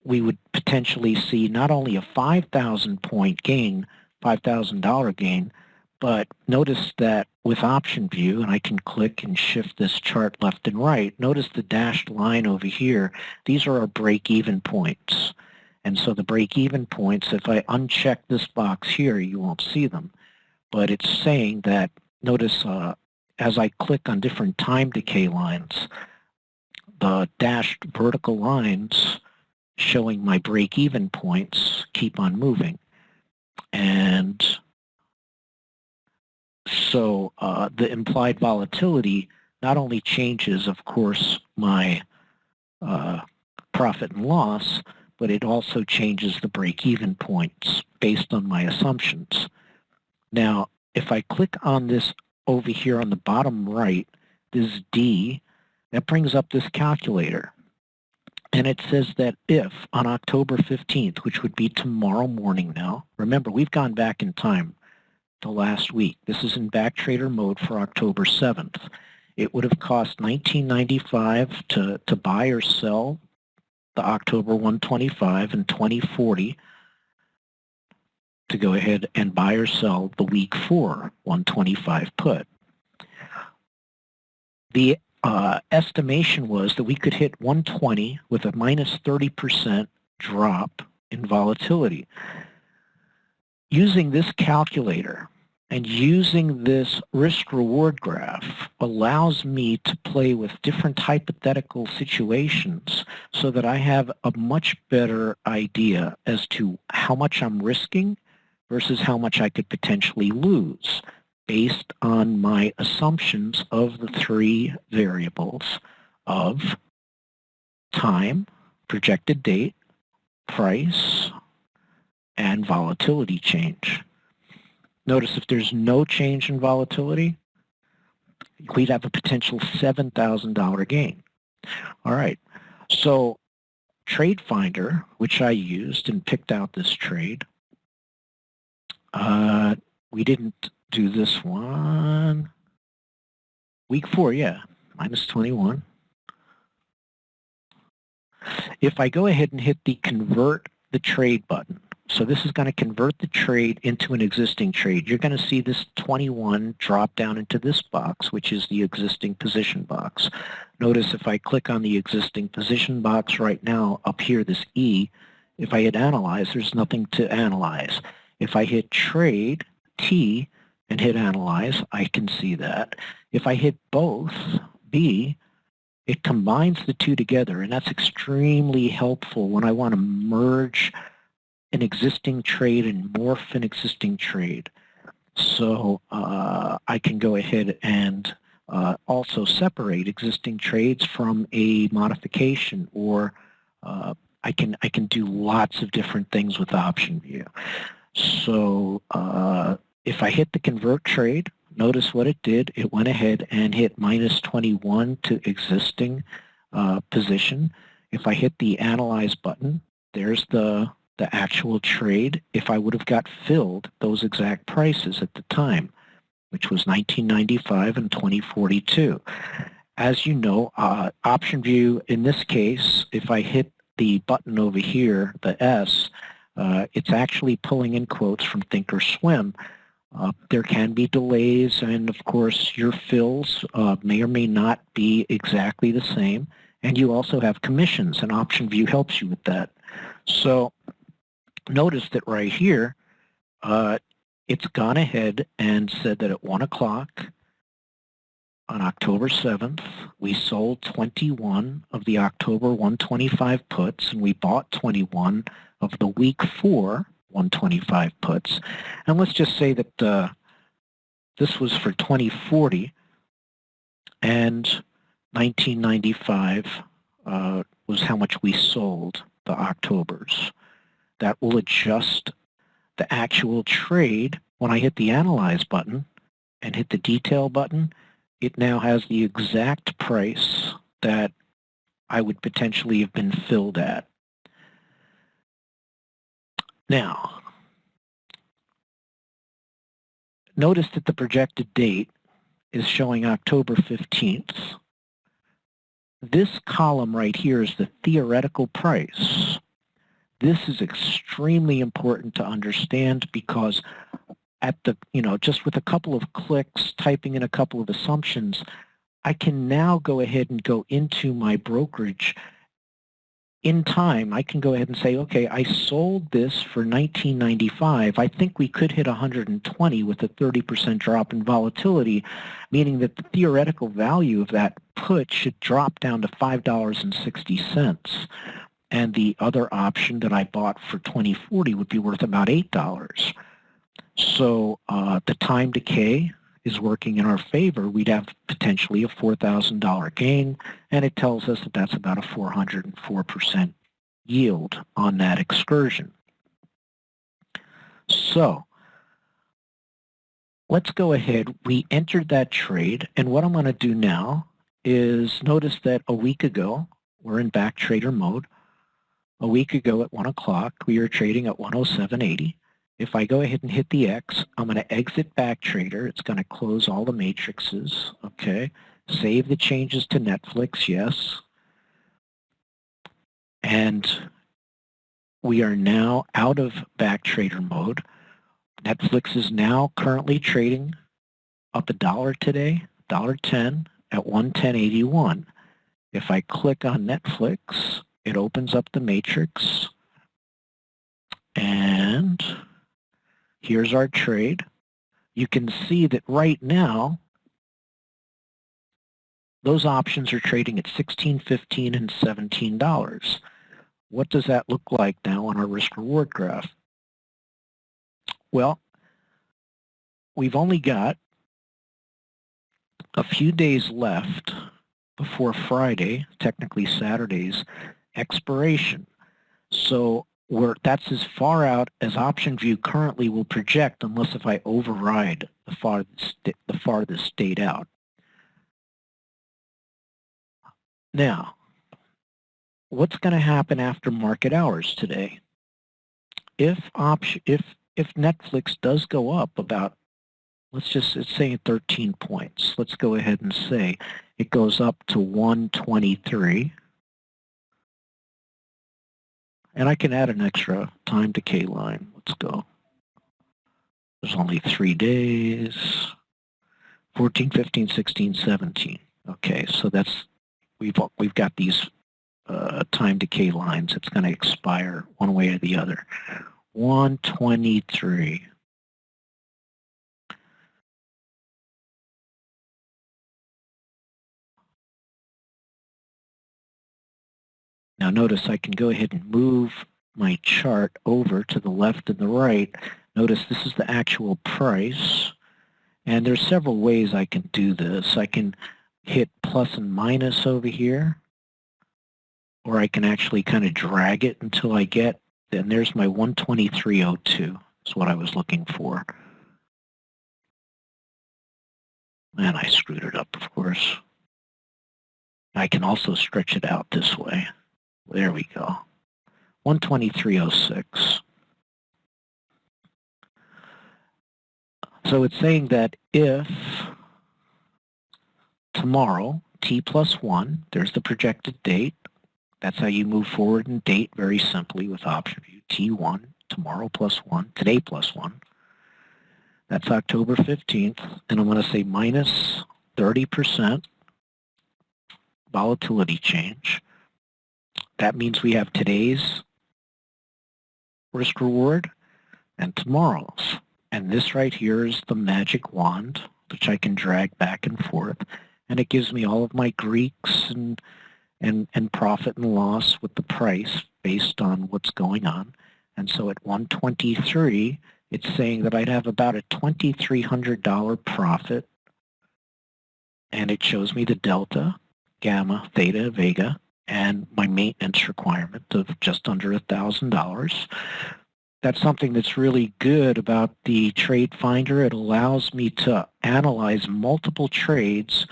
We would potentially see not only a 5,000-point gain, $5,000 gain, but notice that with OptionVue, and I can click and shift this chart left and right, notice the dashed line over here. These are our break-even points. And so the break-even points, if I uncheck this box here, you won't see them. But it's saying that, notice as I click on different time decay lines, the dashed vertical lines showing my break-even points keep on moving. And So the implied volatility not only changes, of course, my profit and loss, but it also changes the break-even points based on my assumptions. Now, if I click on this over here on the bottom right, this D, that brings up this calculator. And it says that if on October 15th, which would be tomorrow morning now, remember, we've gone back in time to last week. This is in backtrader mode for October 7th. It would have cost $19.95 to buy or sell the October 125 and 2040 to go ahead and buy or sell the week 4 125 put. The estimation was that we could hit 120 with a minus 30% drop in volatility. Using this calculator and using this risk-reward graph allows me to play with different hypothetical situations so that I have a much better idea as to how much I'm risking versus how much I could potentially lose based on my assumptions of the three variables of time, projected date, price, and volatility change. Notice if there's no change in volatility, we'd have a potential $7,000 gain. All right, so Trade Finder, which I used and picked out this trade, we didn't do this one. Week 4, yeah, minus 21. If I go ahead and hit the convert the trade button, so this is going to convert the trade into an existing trade. You're going to see this 21 drop down into this box, which is the existing position box. Notice if I click on the existing position box right now, up here, this E, if I hit Analyze, there's nothing to analyze. If I hit Trade, T, and hit Analyze, I can see that. If I hit both, B, it combines the two together, and that's extremely helpful when I want to merge an existing trade and morph an existing trade. So I can go ahead and also separate existing trades from a modification, or I can do lots of different things with OptionVue. So if I hit the convert trade, notice what it did. It went ahead and hit minus 21 to existing position. If I hit the analyze button, there's the actual trade. If I would have got filled those exact prices at the time, which was 1995 and 2042. As you know, OptionVue, in this case, if I hit the button over here, the S, it's actually pulling in quotes from Thinkorswim. There can be delays, and of course your fills may or may not be exactly the same, and you also have commissions, and OptionVue helps you with that. So notice that right here, it's gone ahead and said that at 1 o'clock on October 7th, we sold 21 of the October 125 puts, and we bought 21 of the week 4 125 puts. And let's just say that this was for 2040, and 1995 was how much we sold the Octobers. That will adjust the actual trade. When I hit the Analyze button and hit the Detail button, it now has the exact price that I would potentially have been filled at. Now, notice that the projected date is showing October 15th. This column right here is the theoretical price. This is extremely important to understand because at the, just with a couple of clicks, typing in a couple of assumptions, I can now go ahead and go into my brokerage. In time, I can go ahead and say, okay, I sold this for 1995. I think we could hit 120 with a 30% drop in volatility, meaning that the theoretical value of that put should drop down to $5.60. And the other option that I bought for 2040 would be worth about $8. So the time decay is working in our favor, we'd have potentially a $4,000 gain, and it tells us that that's about a 404% yield on that excursion. So let's go ahead. We entered that trade, and what I'm going to do now is notice that a week ago, we're in back trader mode. A week ago at 1 o'clock, we were trading at 107.80. If I go ahead and hit the X, I'm going to exit back trader. It's going to close all the matrices, okay? Save the changes to Netflix, yes. And we are now out of back trader mode. Netflix is now currently trading up $1 today, $1.10 at 110.81. If I click on Netflix, it opens up the matrix, and here's our trade. You can see that right now, those options are trading at $16, $15, and $17. What does that look like now on our risk-reward graph? Well, we've only got a few days left before Friday, technically Saturday's expiration. So that's as far out as OptionVue currently will project, unless if I override the farthest date out. Now, what's going to happen after market hours today? If Netflix does go up about, it's saying 13 points. Let's go ahead and say it goes up to 123. And I can add an extra time decay line. Let's go. There's only 3 days. 14, 15, 16, 17. Okay, so that's, we've got these time decay lines. It's going to expire one way or the other. 123. Now notice I can go ahead and move my chart over to the left and the right. Notice this is the actual price, and there's several ways I can do this. I can hit plus and minus over here, or I can actually kind of drag it until I get, and there's my 123.02 is what I was looking for. And I screwed it up, of course. I can also stretch it out this way. There we go. 123.06. So it's saying that if tomorrow, T plus 1, there's the projected date. That's how you move forward in date very simply with OptionVue. T1, tomorrow plus 1, today plus 1. That's October 15th. And I'm going to say minus 30% volatility change. That means we have today's risk reward and tomorrow's. And this right here is the magic wand, which I can drag back and forth. And it gives me all of my Greeks and profit and loss with the price based on what's going on. And so at 123, it's saying that I'd have about a $2,300 profit. And it shows me the delta, gamma, theta, vega, and my maintenance requirement of just under $1,000. That's something that's really good about the Trade Finder. It allows me to analyze multiple trades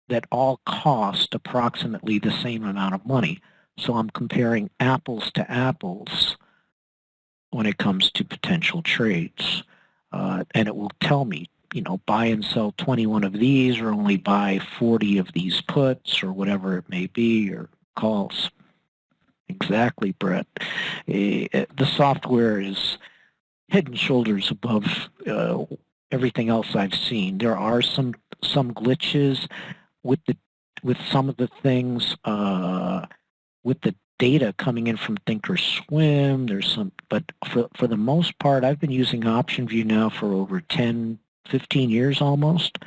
that all cost approximately the same amount of money. So I'm comparing apples to apples when it comes to potential trades. And it will tell me, you know, buy and sell 21 of these, or only buy 40 of these puts, or whatever it may be, or calls. Exactly, Brett. The software is head and shoulders above everything else I've seen. There are some glitches with some of the things with the data coming in from Thinkorswim. There's some, but for the most part, I've been using OptionVue now for over 10, 15 years almost.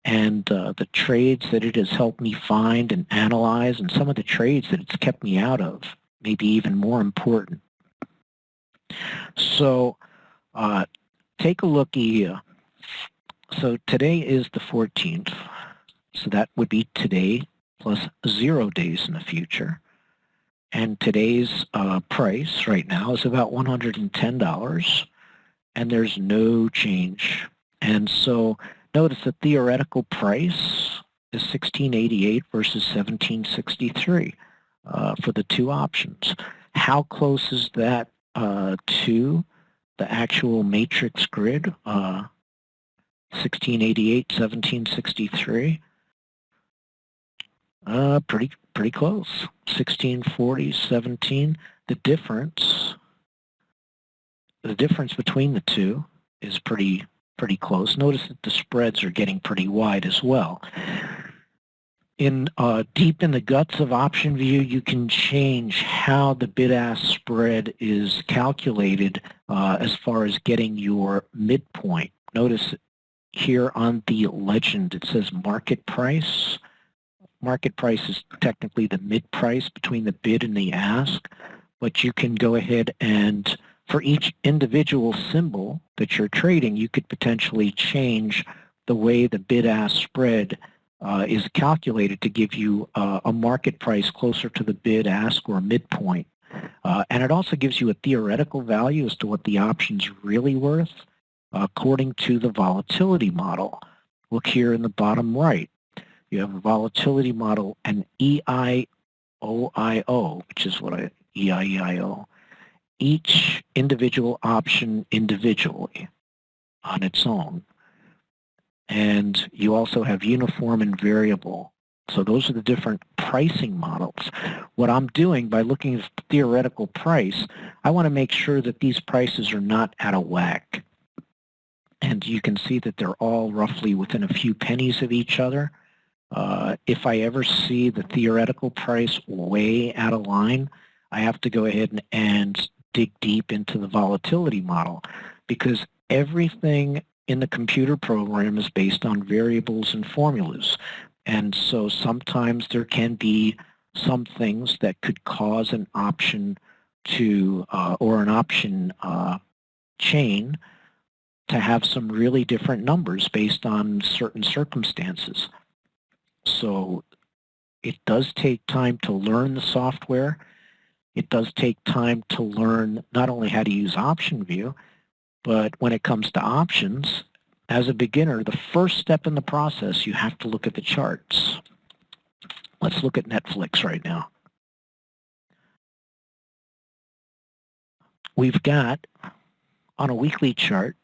And the trades that it has helped me find and analyze, and some of the trades that it's kept me out of, maybe even more important. So take a look here. So today is the 14th. So that would be today plus 0 days in the future. And today's price right now is about $110, and there's no change. And so notice the theoretical price is $16.88 versus $17.63 for the two options. How close is that to the actual matrix grid? 1688, 1763. Pretty close. 1640, 17. The difference between the two is pretty close. Notice that the spreads are getting pretty wide as well. Deep in the guts of OptionVue, you can change how the bid-ask spread is calculated as far as getting your midpoint. Notice here on the legend it says market price. Market price is technically the mid price between the bid and the ask, but you can go ahead and for each individual symbol that you're trading, you could potentially change the way the bid-ask spread is calculated to give you a market price closer to the bid-ask or midpoint. And it also gives you a theoretical value as to what the option's really worth according to the volatility model. Look here in the bottom right. You have a volatility model and EIOIO, which is what EIEIO. Each individual option individually on its own. And you also have uniform and variable. So those are the different pricing models. What I'm doing by looking at the theoretical price, I want to make sure that these prices are not out of whack. And you can see that they're all roughly within a few pennies of each other. If I ever see the theoretical price way out of line, I have to go ahead and dig deep into the volatility model because everything in the computer program is based on variables and formulas. And so sometimes there can be some things that could cause an option to, or an option chain to have some really different numbers based on certain circumstances. So it does take time to learn the software. It does take time to learn not only how to use OptionVue, but when it comes to options, as a beginner, the first step in the process, you have to look at the charts. Let's look at Netflix right now. We've got, on a weekly chart,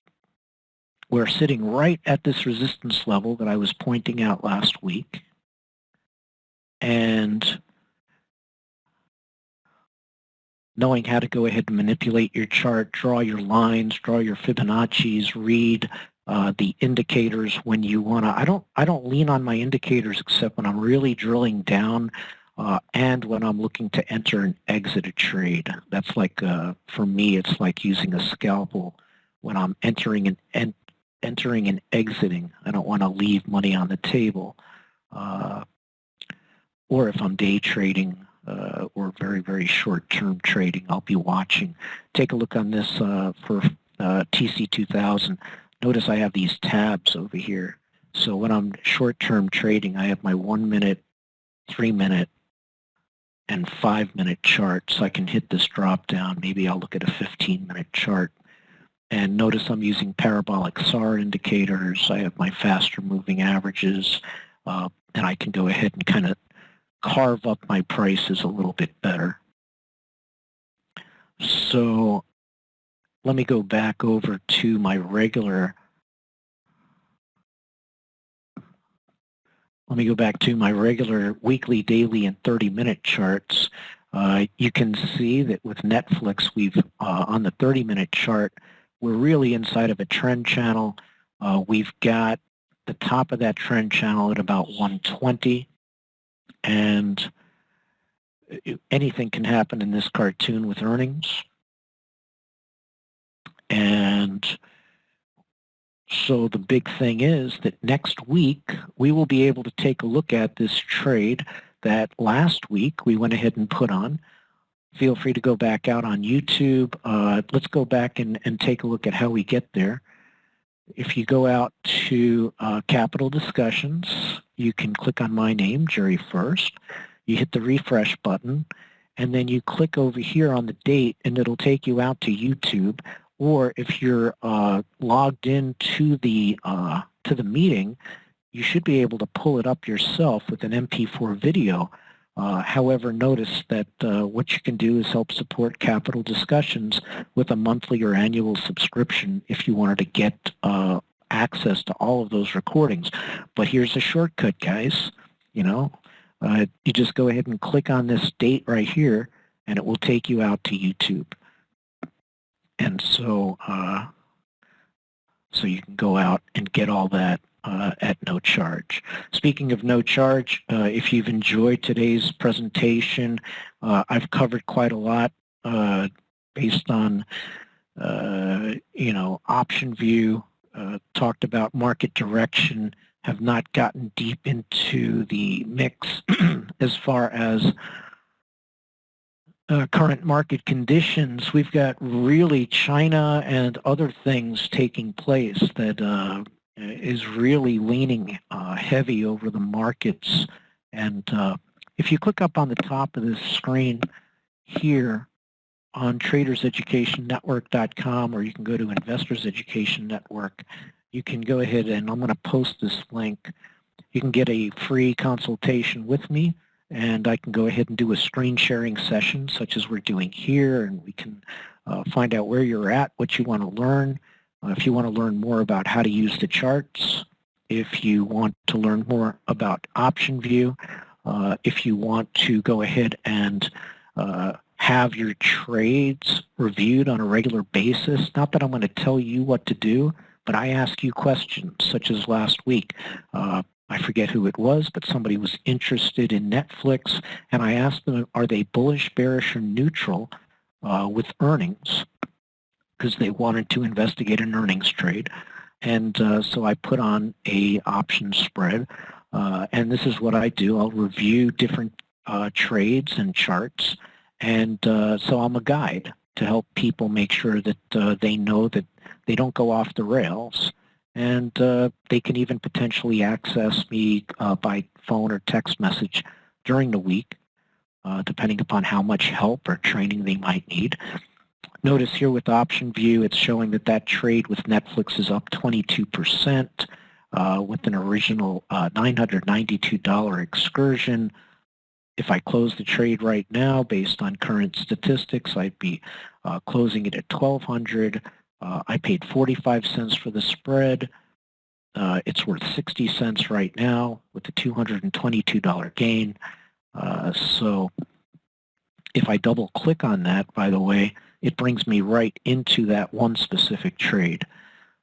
we're sitting right at this resistance level that I was pointing out last week. And knowing how to go ahead and manipulate your chart, draw your lines, draw your Fibonacci's, read the indicators when you want to. I don't lean on my indicators except when I'm really drilling down and when I'm looking to enter and exit a trade. That's like, for me, it's like using a scalpel when I'm entering and exiting. I don't want to leave money on the table. Or if I'm day trading or very, very short-term trading, I'll be watching. Take a look on this for TC2000. Notice I have these tabs over here. So when I'm short-term trading, I have my 1 minute, 3 minute, and 5 minute chart. So I can hit this drop down. Maybe I'll look at a 15-minute chart. And notice I'm using parabolic SAR indicators. I have my faster moving averages. And I can go ahead and kind of carve up my prices a little bit better. So let me go back over to my regular weekly, daily, and 30-minute charts. You can see that with Netflix, we've on the 30-minute chart, we're really inside of a trend channel. We've got the top of that trend channel at about 120. And anything can happen in this cartoon with earnings. And so the big thing is that next week, we will be able to take a look at this trade that last week we went ahead and put on. Feel free to go back out on YouTube. Let's go back and take a look at how we get there. If you go out to Capital Discussions. You can click on my name, Jerry Furst. You hit the refresh button, and then you click over here on the date, and it'll take you out to YouTube. Or if you're logged in to the meeting, you should be able to pull it up yourself with an MP4 video. However, notice that what you can do is help support Capital Discussions with a monthly or annual subscription if you wanted to get access to all of those recordings. But here's a shortcut, guys. You just go ahead and click on this date right here, and it will take you out to YouTube. And so, so you can go out and get all that at no charge. Speaking of no charge, if you've enjoyed today's presentation, I've covered quite a lot based on, OptionVue, talked about market direction, have not gotten deep into the mix as far as current market conditions. We've got really China and other things taking place that is really leaning heavy over the markets. And if you click up on the top of this screen here on traderseducationnetwork.com, or you can go to Investors Education Network, you can go ahead and I'm going to post this link. You can get a free consultation with me, and I can go ahead and do a screen sharing session such as we're doing here, and we can find out where you're at, what you want to learn. If you want to learn more about how to use the charts, if you want to learn more about OptionVue, if you want to go ahead and have your trades reviewed on a regular basis, not that I'm going to tell you what to do, but I ask you questions, such as last week. I forget who it was, but somebody was interested in Netflix, and I asked them, are they bullish, bearish, or neutral with earnings? Because they wanted to investigate an earnings trade. And so I put on a option spread, and this is what I do. I'll review different trades and charts, and so I'm a guide to help people make sure that they know that they don't go off the rails, and they can even potentially access me by phone or text message during the week, depending upon how much help or training they might need. Notice here with OptionVue, it's showing that that trade with Netflix is up 22% with an original $992 excursion. If I close the trade right now, based on current statistics, I'd be closing it at $1,200. I paid 45 cents for the spread. It's worth 60 cents right now with a $222 gain. So if I double click on that, by the way, it brings me right into that one specific trade.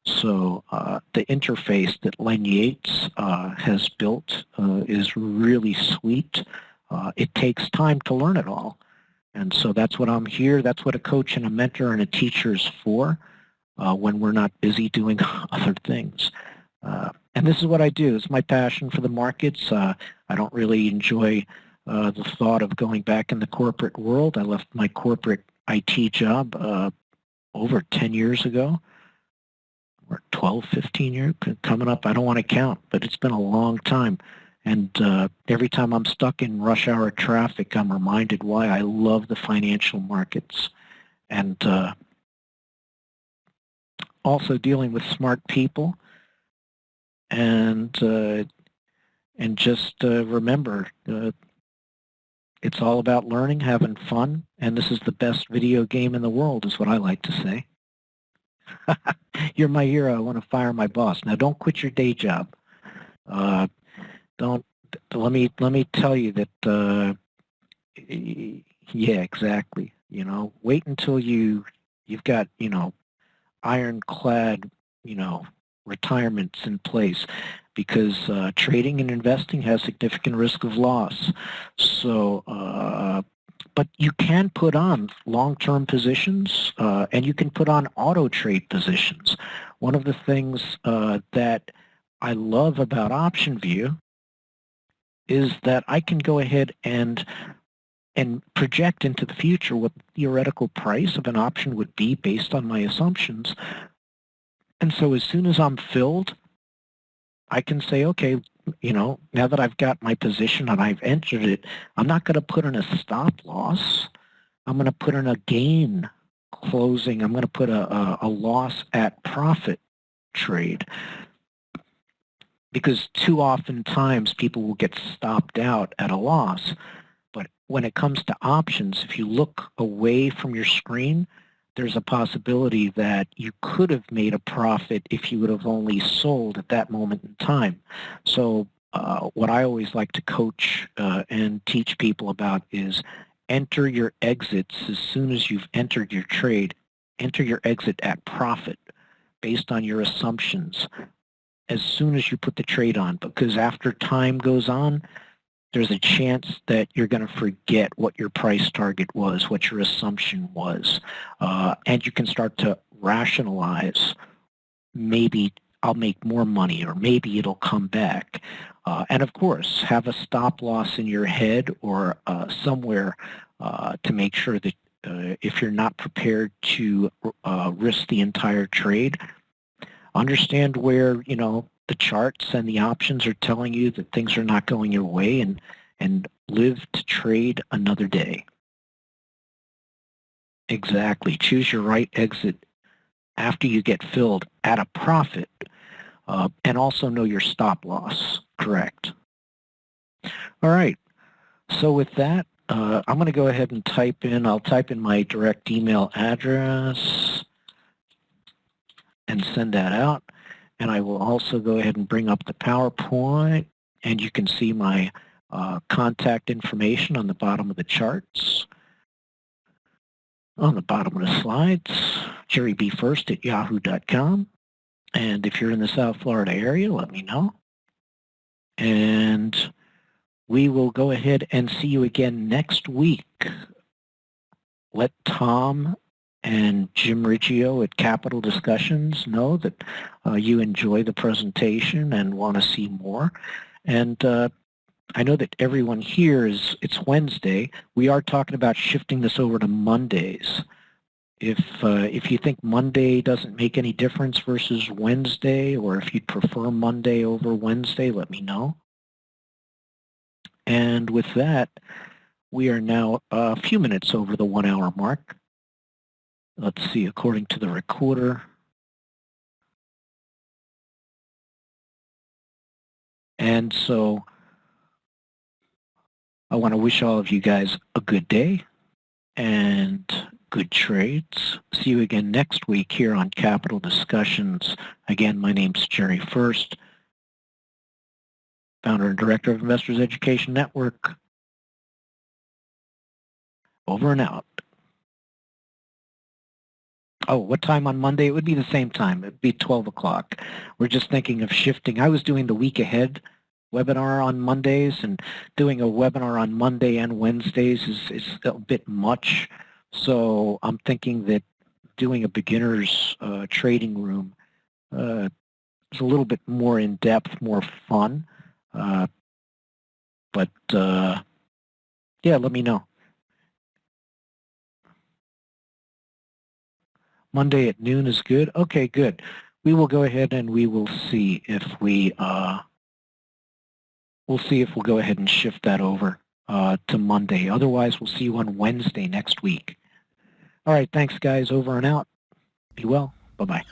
So the interface that Len Yates has built is really sweet. It takes time to learn it all. And so that's what I'm here. That's what a coach and a mentor and a teacher is for when we're not busy doing other things. And this is what I do. It's my passion for the markets. I don't really enjoy the thought of going back in the corporate world. I left my corporate IT job over 10 years ago, or 12, 15 years, coming up. I don't want to count, but it's been a long time. And every time I'm stuck in rush hour traffic, I'm reminded why I love the financial markets. And also dealing with smart people. And just remember, it's all about learning, having fun, and this is the best video game in the world, is what I like to say. You're my hero. I want to fire my boss. Now, don't quit your day job. Don't. Let me tell you that. Yeah, exactly. Wait until you've got ironclad retirements in place, because trading and investing has significant risk of loss. So, but you can put on long-term positions, and you can put on auto trade positions. One of the things that I love about OptionVue is that I can go ahead and project into the future what the theoretical price of an option would be based on my assumptions. And so as soon as I'm filled I can say, okay, now that I've got my position and I've entered it, I'm not going to put in a stop loss. I'm going to put in a gain closing. I'm going to put a loss at profit trade, because too often times people will get stopped out at a loss. But when it comes to options, if you look away from your screen, there's a possibility that you could have made a profit if you would have only sold at that moment in time. So what I always like to coach and teach people about is enter your exits as soon as you've entered your trade. Enter your exit at profit based on your assumptions as soon as you put the trade on, because after time goes on, there's a chance that you're going to forget what your price target was, what your assumption was, and you can start to rationalize, maybe I'll make more money, or maybe it'll come back. And of course, have a stop loss in your head or somewhere to make sure that if you're not prepared to risk the entire trade, understand where, the charts and the options are telling you that things are not going your way, and live to trade another day. Exactly. Choose your right exit after you get filled at a profit, and also know your stop loss. Correct. All right. So with that, I'm going to go ahead and I'll type in my direct email address and send that out. And I will also go ahead and bring up the PowerPoint, and you can see my contact information on the bottom of the charts. On the bottom of the slides, jerrybfurst@yahoo.com. And if you're in the South Florida area, let me know. And we will go ahead and see you again next week. Let Tom and Jim Riggio at Capital Discussions know that you enjoy the presentation and want to see more. And I know that everyone here it's Wednesday. We are talking about shifting this over to Mondays. If you think Monday doesn't make any difference versus Wednesday, or if you'd prefer Monday over Wednesday, let me know. And with that, we are now a few minutes over the 1 hour mark. Let's see, according to the recorder. And so I want to wish all of you guys a good day and good trades. See you again next week here on Capital Discussions. Again, my name's Jerry Furst, founder and director of Investors Education Network. Over and out. Oh, what time on Monday? It would be the same time. It would be 12 o'clock. We're just thinking of shifting. I was doing the week ahead webinar on Mondays, and doing a webinar on Monday and Wednesdays is a bit much. So I'm thinking that doing a beginner's trading room is a little bit more in-depth, more fun. But yeah, let me know. Monday at noon is good? Okay, good. We will go ahead and we will see if we'll go ahead and shift that over to Monday. Otherwise, we'll see you on Wednesday next week. All right, thanks, guys. Over and out. Be well. Bye-bye.